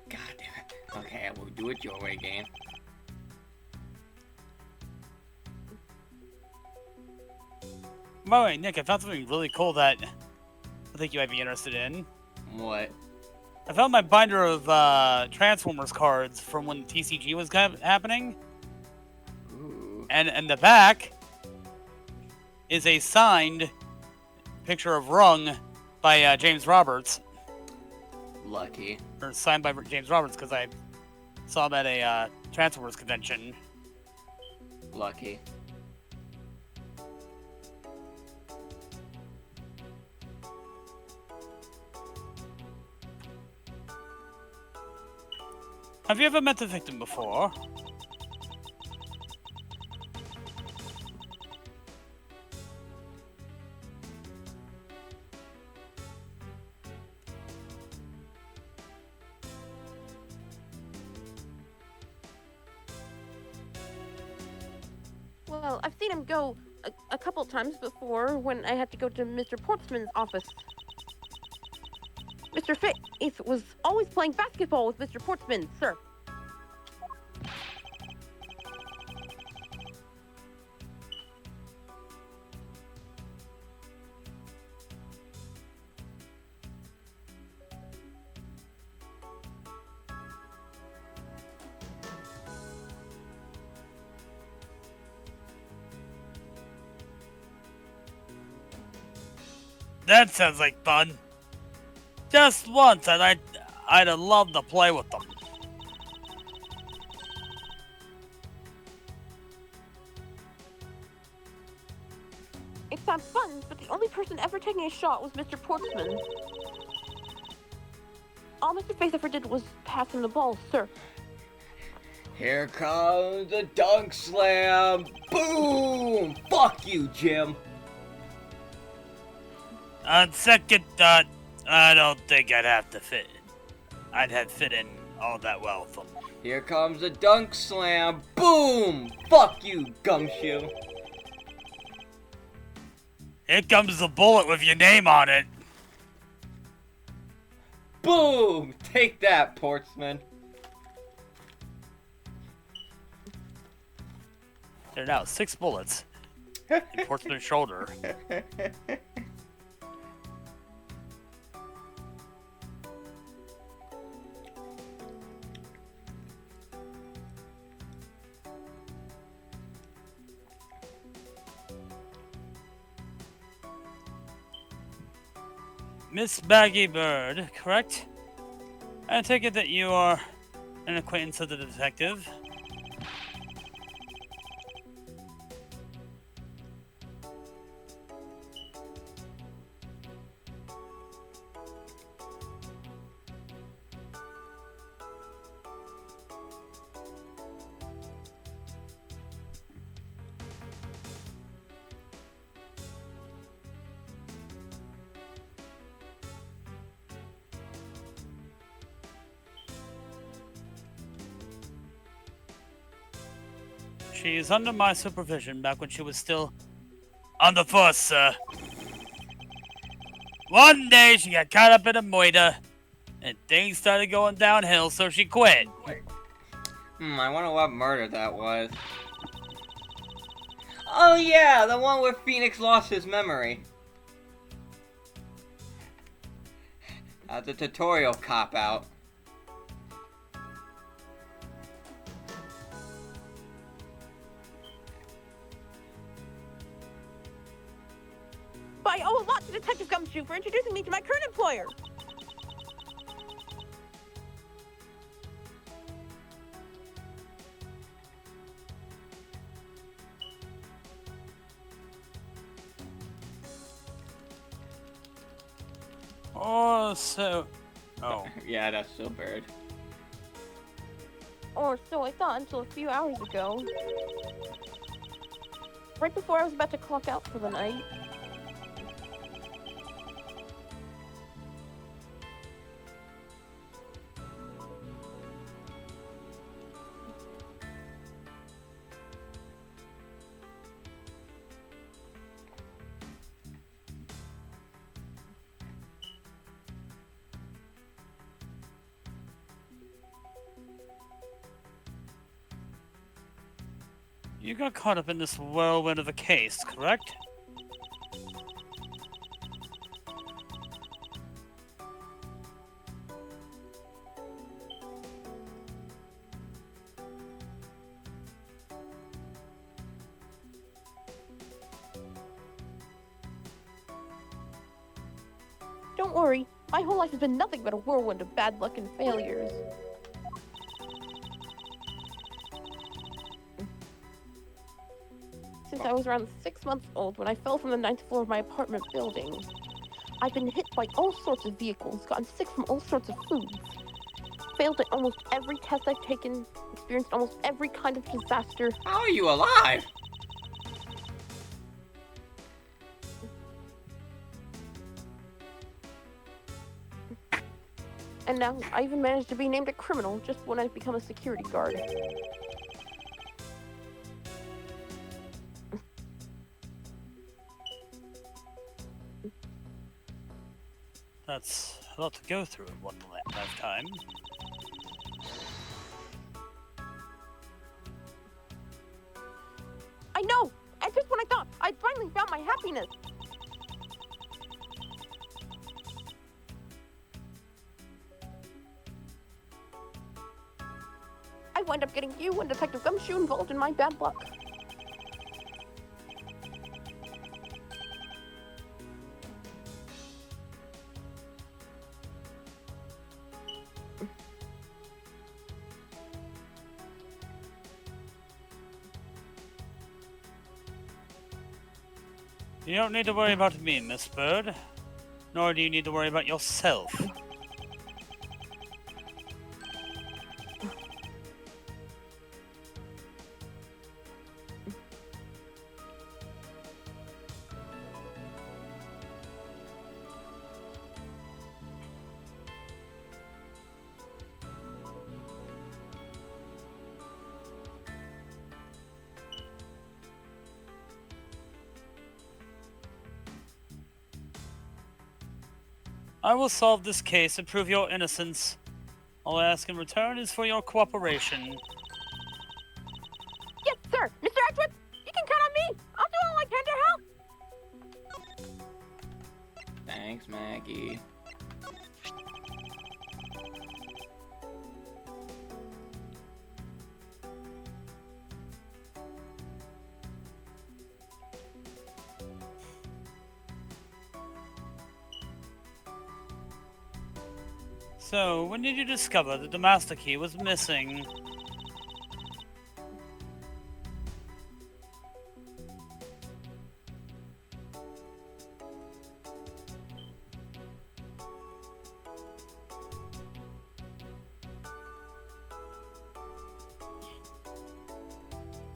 God damn it. Okay, we'll do it your way, game. By the way, Nick, I found something really cool that I think you might be interested in. What? I found my binder of Transformers cards from when TCG was happening. Ooh. And in the back is a signed picture of Rung by James Roberts. Lucky. Or signed by James Roberts, because I saw him at a Transformers convention. Lucky. Have you ever met the victim before? Well, I've seen him go a couple times before when I had to go to Mr. Portsman's office. Mr. Faith was always playing basketball with Mr. Portsman, sir. That sounds like fun. Just once, and I'd have loved to play with them. It sounds fun, but the only person ever taking a shot was Mr. Portsman. All Mr. Faith ever did was pass him the ball, sir. Here comes the dunk slam. Boom! Fuck you, Jim. On second thought, I don't think I'd have to fit. I'd have fit in all that well with them. Here comes the dunk slam. Boom! Fuck you, gumshoe. Here comes the bullet with your name on it. Boom! Take that, Portsman. There are now 6 bullets in Portsman's shoulder. Miss Baggy Bird, correct? I take it that you are an acquaintance of the detective. She is under my supervision back when she was still on the force, sir. One day she got caught up in a moida, and things started going downhill, so she quit. I wonder what murder that was. Oh yeah, the one where Phoenix lost his memory. The tutorial cop-out. But I owe a lot to Detective Gumshoe for introducing me to my current employer. Oh. Yeah, that's so bad. Or so I thought until a few hours ago. Right before I was about to clock out for the night. You got caught up in this whirlwind of a case, correct? Don't worry, my whole life has been nothing but a whirlwind of bad luck and failures. Since I was around 6 months old when I fell from the 9th floor of my apartment building. I've been hit by all sorts of vehicles, gotten sick from all sorts of foods, failed at almost every test I've taken, experienced almost every kind of disaster. How are you alive? And now I even managed to be named a criminal just when I've become a security guard. That's a lot to go through in one lifetime. I know! And just when I thought I'd finally found my happiness. I wind up getting you and Detective Gumshoe involved in my bad luck. You don't need to worry about me, Miss Bird. Nor do you need to worry about yourself. I will solve this case and prove your innocence. All I ask in return is for your cooperation. Yes, sir. Mr. Edgeworth, you can count on me. I'll do all I can to help. Thanks, Maggie. So, when did you discover that the master key was missing?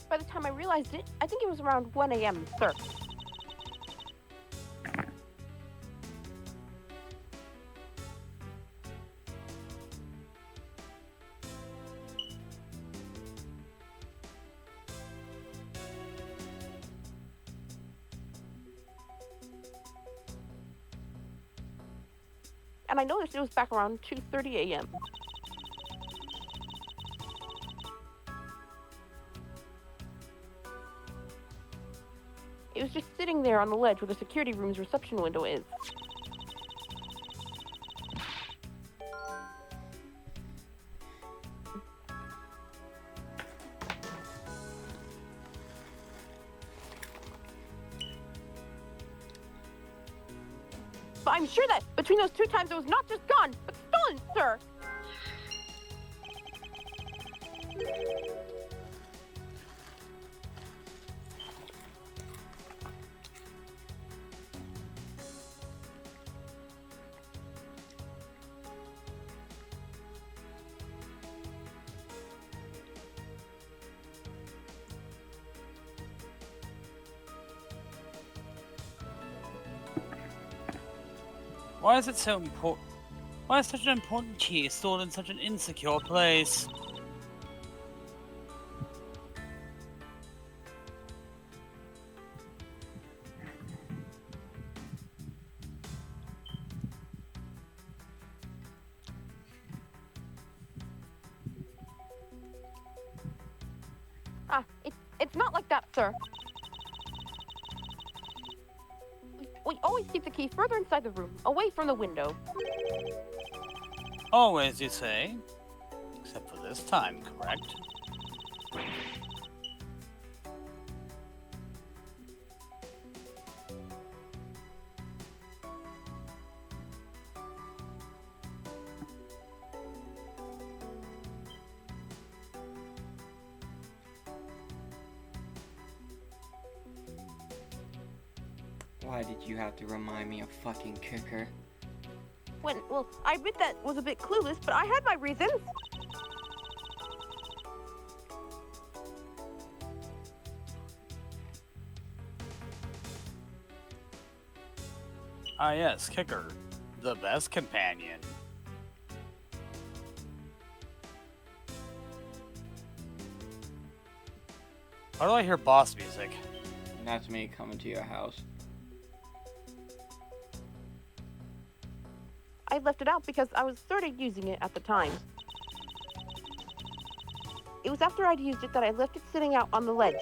By the time I realized it, I think it was around 1 a.m., sir. And I noticed it was back around 2:30 a.m. It was just sitting there on the ledge where the security room's reception window is. But I'm sure that between those two times it was not just gone, but stolen, sir. Why is it so important? Why is such an important key stored in such an insecure place? It's not like that, sir. We always keep the key further inside the room, away from the window. Always, you say? Except for this time, correct? Why did you have to remind me of fucking Kicker? Well, I admit that was a bit clueless, but I had my reasons. Ah yes, Kicker. The best companion. Why do I hear boss music? That's me coming to your house. I left it out because I was sort of using it at the time. It was after I'd used it that I left it sitting out on the ledge.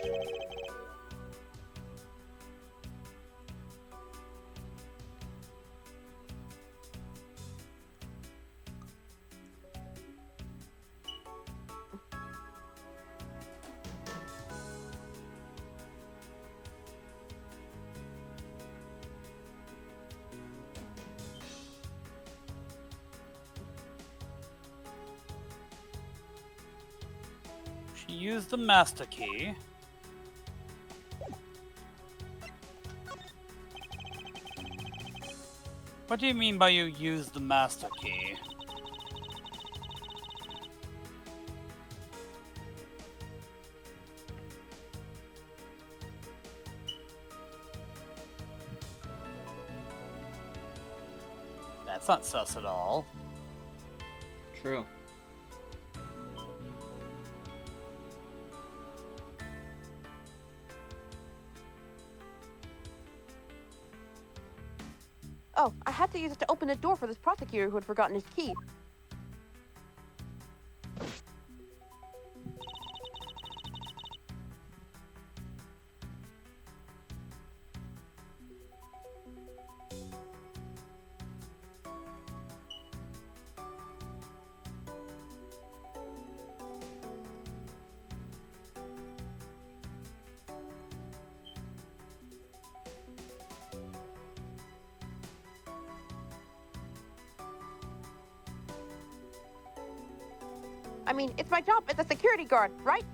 She used the master key. What do you mean by you used the master key? That's not sus at all. True. Oh, I had to use it to open the door for this prosecutor who had forgotten his key. I mean, it's my job as a security guard, right?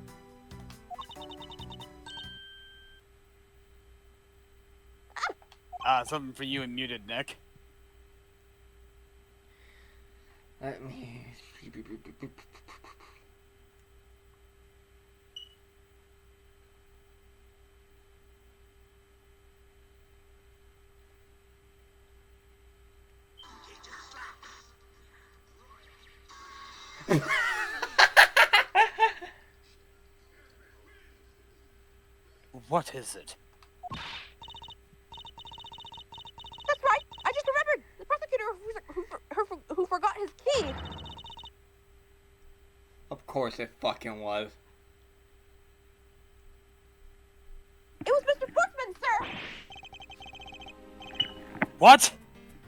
Something for you and muted, Nick. Let me. What is it? That's right. I just remembered the prosecutor who forgot his key. Of course it fucking was. It was Mr. Portman, sir. What?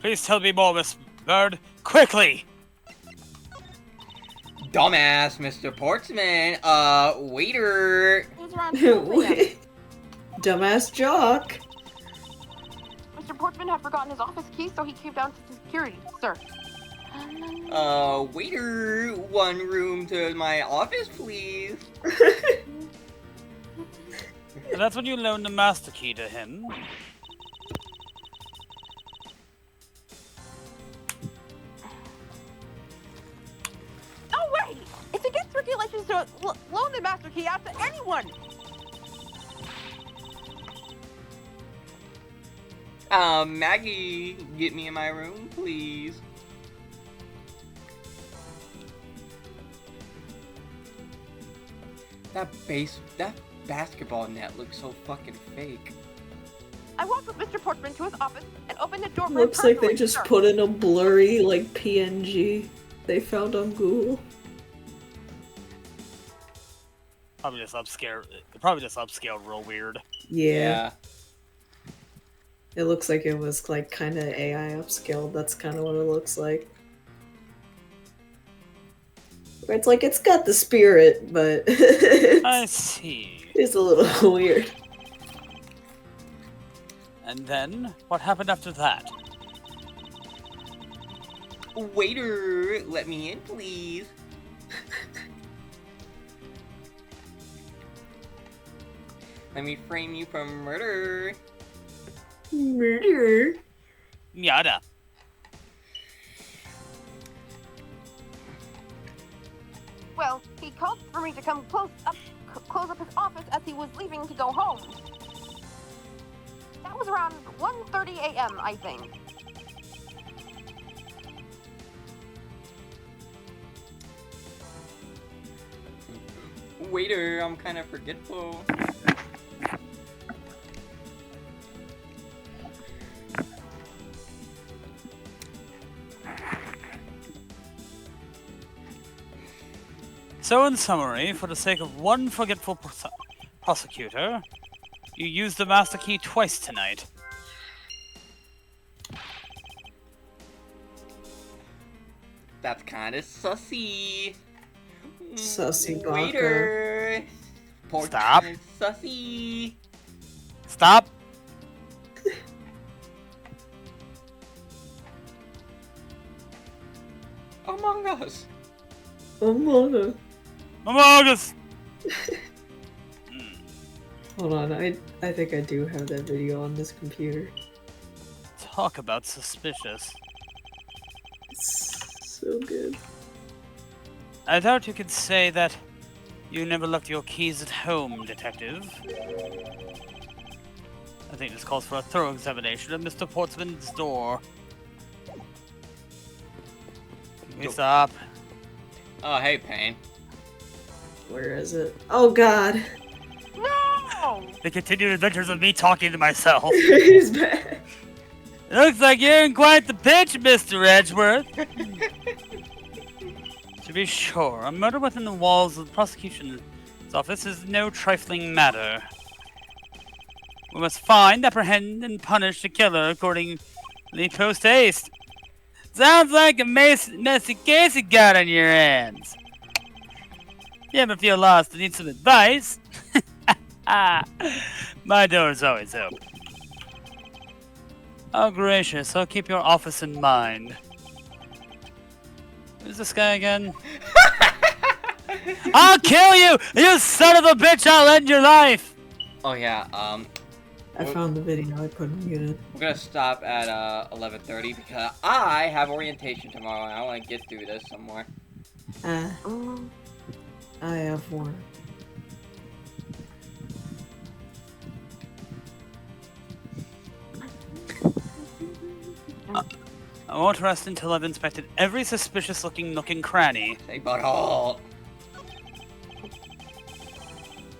Please tell me more, Miss Bird. Quickly! Dumbass, Mr. Portsman. Waiter. It was around 12 a.m. Dumbass jock. Mr. Portman had forgotten his office key, so he came down to security, sir. Waiter. One room to my office, please. And that's when you loaned the master key to him. No way! It's against regulations to loan the master key out to anyone. Maggie, get me in my room, please. That basketball net looks so fucking fake. I walked with Mr. Portman to his office and opened the door for him Looks like they personally, just sir. put in a blurry, like, PNG they found on Google. Probably just upscaled real weird. Yeah. It looks like it was, like, kind of AI upscaled. That's kind of what it looks like. Where it's like, it's got the spirit, but I see. it's a little weird. And then, what happened after that? Waiter, let me in, please. Let me frame you for murder. Murder. Yada. Well, he called for me to come close up his office as he was leaving to go home. That was around 1:30 a.m., I think. Waiter, I'm kind of forgetful. So in summary, for the sake of one forgetful prosecutor, you used the master key twice tonight. That's kind of sussy. Sussy baka. Waiter. Stop. Sussy. Stop! Among Us. Among Us. Among Us! Hold on, I think I do have that video on this computer. Talk about suspicious. It's so good. I doubt you could say that you never left your keys at home, Detective. I think this calls for a thorough examination of Mr. Portsman's door. Can we stop? Oh, hey, Payne. Where is it? Oh god. No! The continued adventures of me talking to myself. He's back. Looks like you're in quite the pitch, Mr. Edgeworth. To be sure, a murder within the walls of the prosecution's office is no trifling matter. We must find, apprehend, and punish the killer accordingly post haste. Sounds like a messy case you got on your hands. If you ever feel lost and need some advice, my door is always open. Oh, gracious, I'll keep your office in mind. Who's this guy again? I'll kill you! You son of a bitch, I'll end your life! Oh, yeah, I found the video, I put it muted. we're gonna stop at 11:30 because I have orientation tomorrow and I want to get through this some more. I have one. I won't rest until I've inspected every suspicious-looking nook and cranny. Say butthole.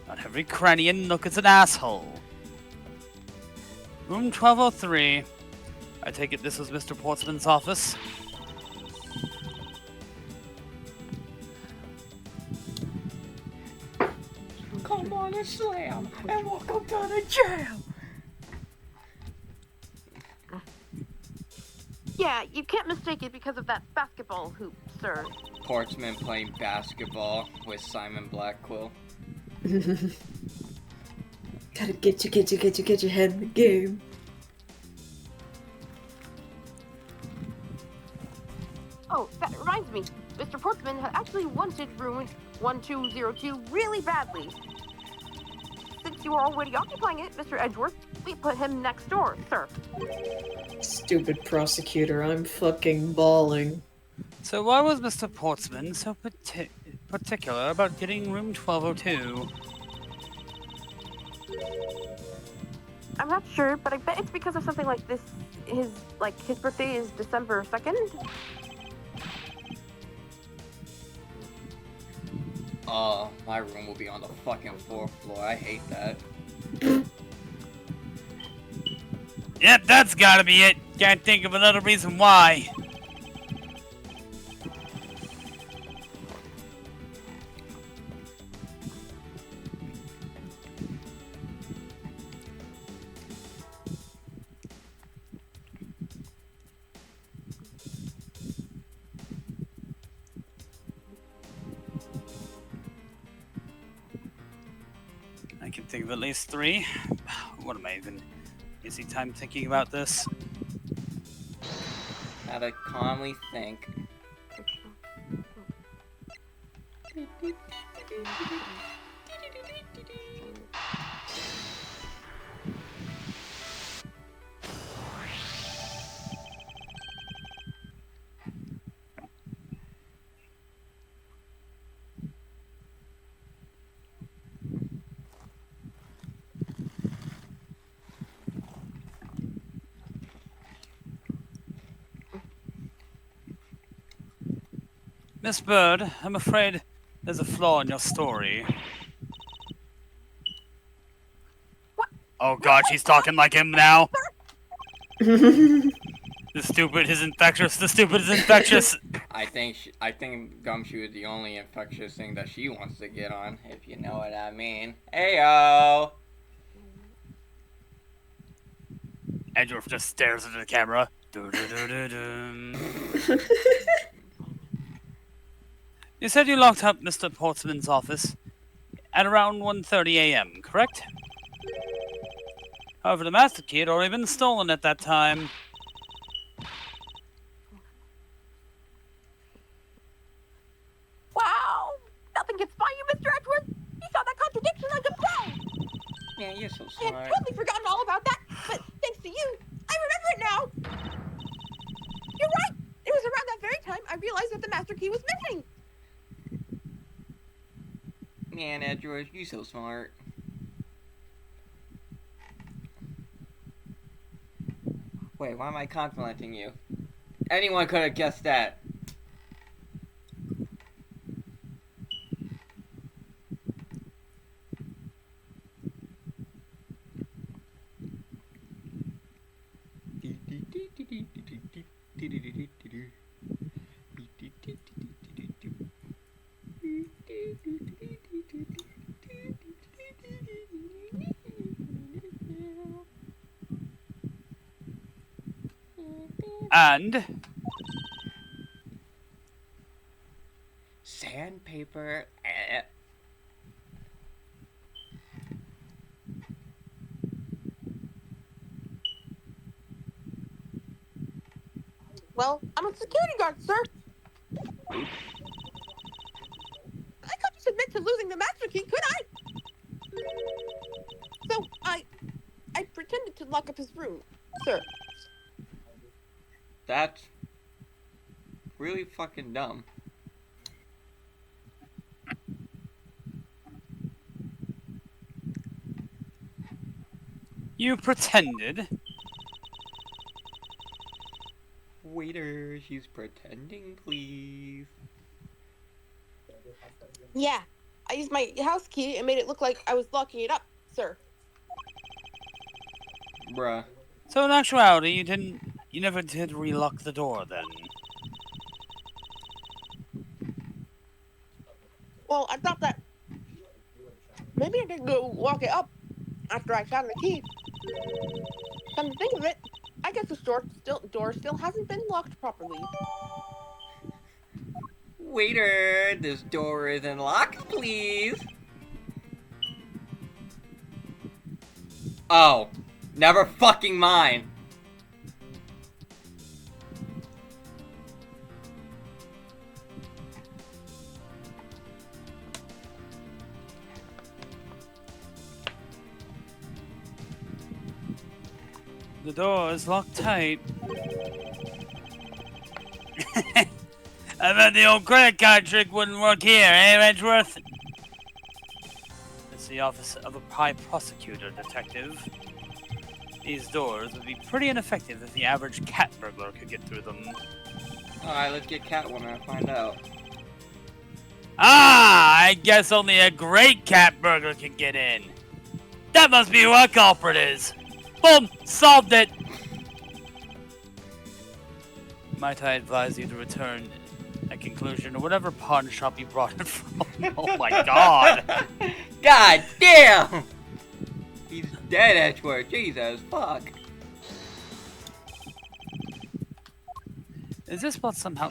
Not every cranny and nook is an asshole. Room 1203. I take it this was Mr. Portsman's office. Come on and slam and welcome to the jail. Yeah, you can't mistake it because of that basketball hoop, sir. Portsman playing basketball with Simon Blackquill. Gotta get your head in the game. Oh, that reminds me. Mr. Portsman had actually wanted room 1202 really badly. Since you were already occupying it, Mr. Edgeworth, we put him next door, sir. Stupid prosecutor, I'm fucking bawling. So why was Mr. Portsman so particular about getting room 1202? I'm not sure, but I bet it's because of something like this. His birthday is December 2nd. Oh, my room will be on the fucking 4th floor. I hate that. Yep, that's gotta be it. Can't think of another reason why. I can think of at least 3. What am I even wasting time thinking about this? Now to calmly think. Miss Bird, I'm afraid there's a flaw in your story. What? Oh god, she's talking like him now. The stupid is infectious. The stupid is infectious. I think Gumshoe is the only infectious thing that she wants to get on, if you know what I mean. Heyo. Edgeworth just stares into the camera. You said you locked up Mr. Portsman's office at around 1:30 a.m., correct? However, the master key had already been stolen at that time. Wow! Nothing gets by you, Mr. Edgeworth! You saw that contradiction on the phone! Man, you're so I had smart. totally forgotten all about that, but thanks to you, I remember it now! You're right! It was around that very time I realized that the master key was missing! Man, Edgeworth, you so smart. Wait, why am I complimenting you? Anyone could have guessed that. And Sandpaper. Well, I'm a security guard, sir. I couldn't just admit to losing the master key, could I? So, I pretended to lock up his room, sir. That's really fucking dumb. you pretended. Waiter, she's pretending, please. Yeah, I used my house key and made it look like I was locking it up, sir. Bruh. So in actuality, you never did relock the door then. Well, I thought that maybe I did go lock it up after I found the key. Come to think of it, I guess the door still hasn't been locked properly. Waiter, this door isn't locked, please. Oh, never fucking mind. The door is locked tight. I bet the old credit card trick wouldn't work here, eh, Edgeworth? It's the office of a high prosecutor, detective. These doors would be pretty ineffective if the average cat burglar could get through them. Alright, let's get Catwoman and find out. Ah, I guess only a great cat burglar can get in. That must be who our culprit is. Boom! Solved it! Might I advise you to return at conclusion or whatever pawn shop you brought it from? Oh my god! God damn! He's dead, Edgeworth. Jesus, fuck. Is this what somehow...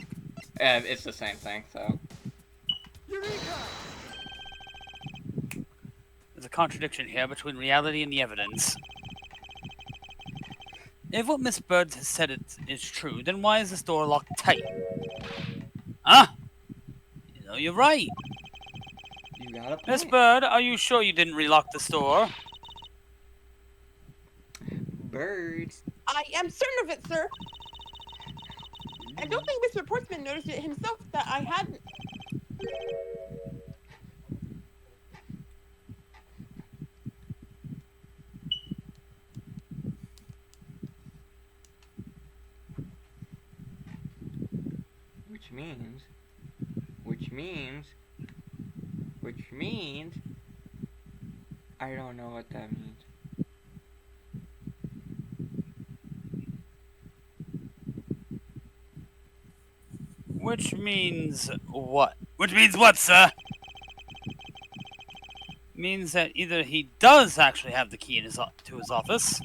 It's the same thing, so. There's a contradiction here between reality and the evidence. If what Miss Bird has said is true, then why is this door locked tight? Huh? You know, you're right. You got a point. Miss Bird, are you sure you didn't relock the store? Bird. I am certain of it, sir. I don't think Mr. Portsman noticed it himself that I hadn't. Which means, I don't know what that means. Which means what? Which means what, sir? Means that either he does actually have the key in to his office,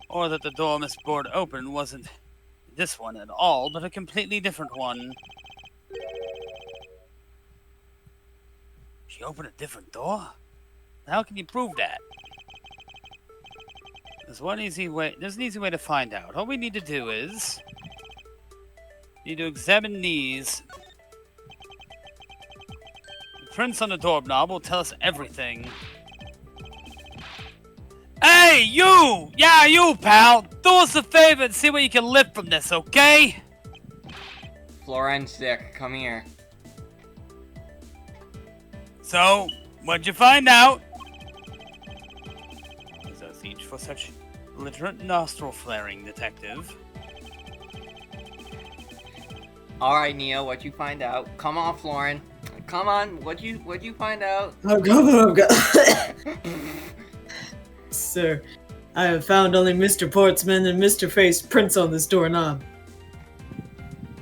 or that the door Miss Bird opened wasn't this one at all, but a completely different one. She opened a different door? How can you prove that? There's an easy way to find out. All we need to do is need to examine these. The prints on the doorknob will tell us everything. Hey! Hey, you! Yeah, you, pal! Do us a favor and see what you can lift from this, okay? Forensic, come here. So, what'd you find out? There's no siege for such literate nostril flaring, detective. Alright, Neo, what'd you find out? Come on, Florin. Come on, what'd you find out? Oh god. Sir, I have found only Mr. Portsman and Mr. Face prints on this doorknob.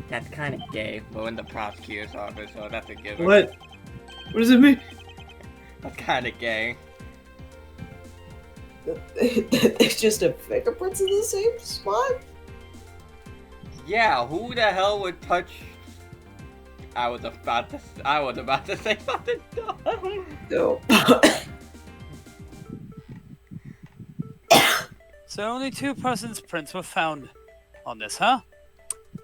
That's kind of gay. We're in the prosecutor's office, so that's a given. What? What does it mean? That's kind of gay. It's just a fingerprints in the same spot? Yeah, who the hell would touch... I was about to say something dumb. No. So only 2 persons' prints were found on this, huh?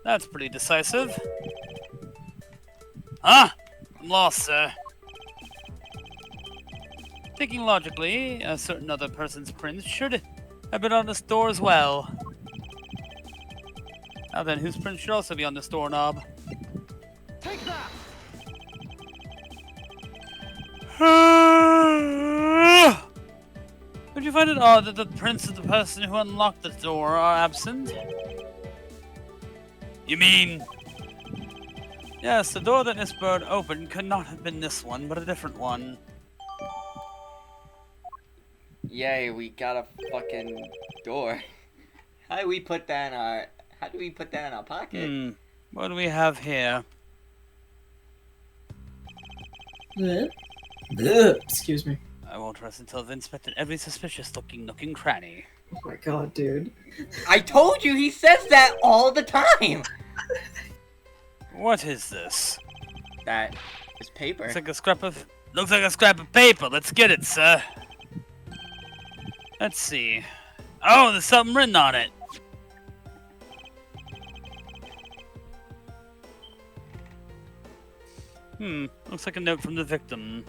That's pretty decisive. Huh? I'm lost, sir. Thinking logically, a certain other person's prints should have been on this door as well. Now then, whose print should also be on this doorknob? Take that! Would you find it odd that the prints of the person who unlocked the door are absent? You mean... Yes, the door that this bird opened could not have been this one, but a different one. Yay, we got a fucking door. How do we put that in our pocket? What do we have here? Excuse me. I won't rest until I've inspected every suspicious-looking nook and cranny. Oh my god, dude. I told you, he says that all the time! What is this? That is paper. Looks like a scrap of paper. Let's get it, sir. Let's see. Oh, there's something written on it. Looks like a note from the victim.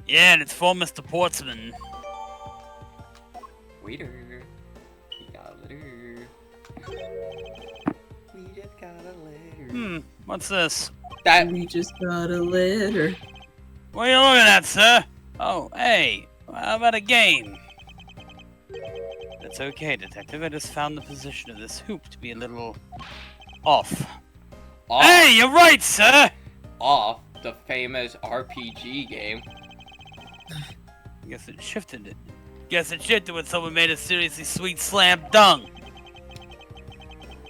Yeah, and it's for Mr. Portsman. Waiter. We got a letter. We just got a letter. What's this? That We just got a letter. What are you looking at, sir? Oh, hey, how about a game? That's okay, Detective. I just found the position of this hoop to be a little off. off, Hey, you're right, sir! off the famous RPG game. Guess it shifted when someone made a seriously sweet slam dunk.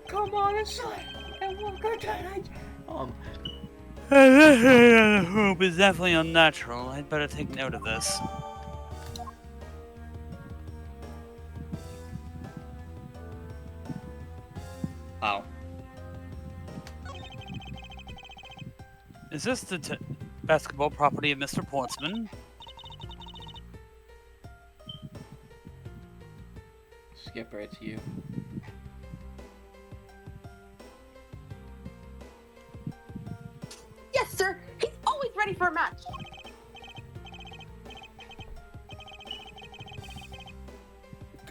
Come on inside and we'll go tonight. The hoop is definitely unnatural. I'd better take note of this. Oh. Is this the basketball property of Mr. Portsman? Skipper, it's you. Yes, sir. He's always ready for a match.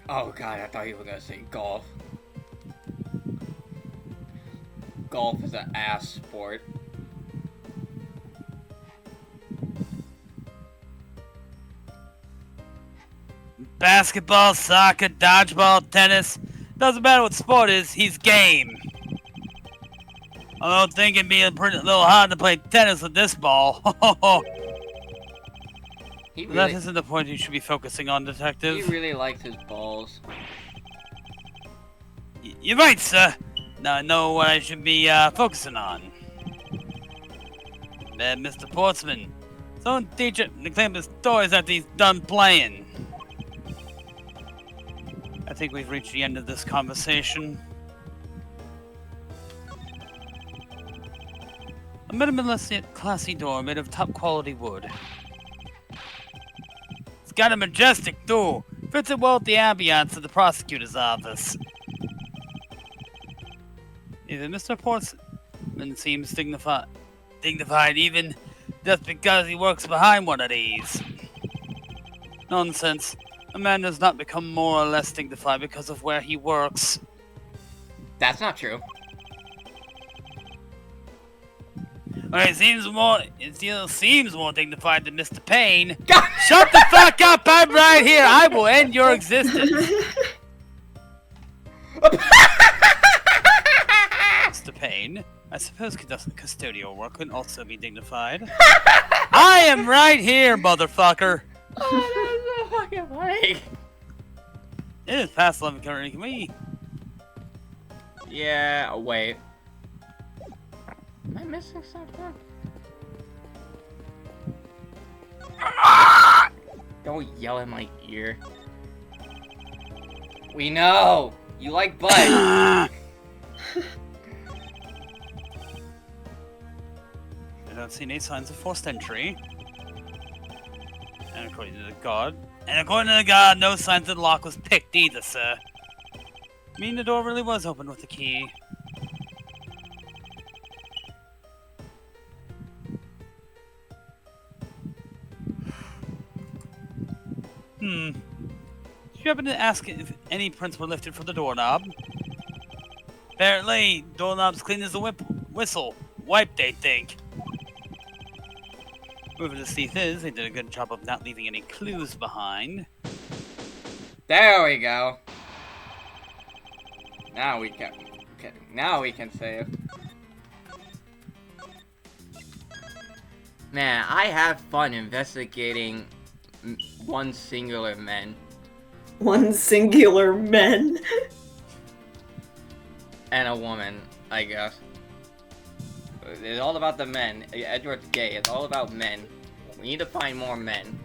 Oh god, I thought you were gonna say golf. Golf is an ass sport. Basketball, soccer, dodgeball, tennis. Doesn't matter what sport is, he's game. Although think it'd be a little hard to play tennis with this ball. He That really, isn't the point you should be focusing on, Detective. he really likes his balls. You're right, sir. Now I know what I should be focusing on. Mr. Portsman, someone teach him to claim his toys after he's done playing. I think we've reached the end of this conversation. A minimalist classy door made of top quality wood. It's got a majestic door. Fits it well with the ambiance of the prosecutor's office. Even Mr. Portsman seems dignified even just because he works behind one of these. Nonsense. A man does not become more or less dignified because of where he works. That's not true. Well, it still seems more dignified than Mr. Payne. Shut the fuck up! I'm right here! I will end your existence! Mr. Payne, I suppose custodial work can also be dignified. I am right here, motherfucker! Oh, that's so fucking funny. It is past 11 currently. Can we... Yeah, wait. Am I missing something? Don't yell in my ear. We know! You like butt! I don't see any signs of forced entry. And according to the guard, no signs that the lock was picked either, sir. I mean, the door really was opened with a key. Did you happen to ask if any prints were lifted from the doorknob? Apparently, doorknob's clean as a whistle. Wiped, they think. Whoever this thief is, they did a good job of not leaving any clues behind. There we go. Now we can save. Man, I have fun investigating one singular man. One singular men. And a woman, I guess. It's all about the men. Edward's gay. It's all about men. We need to find more men.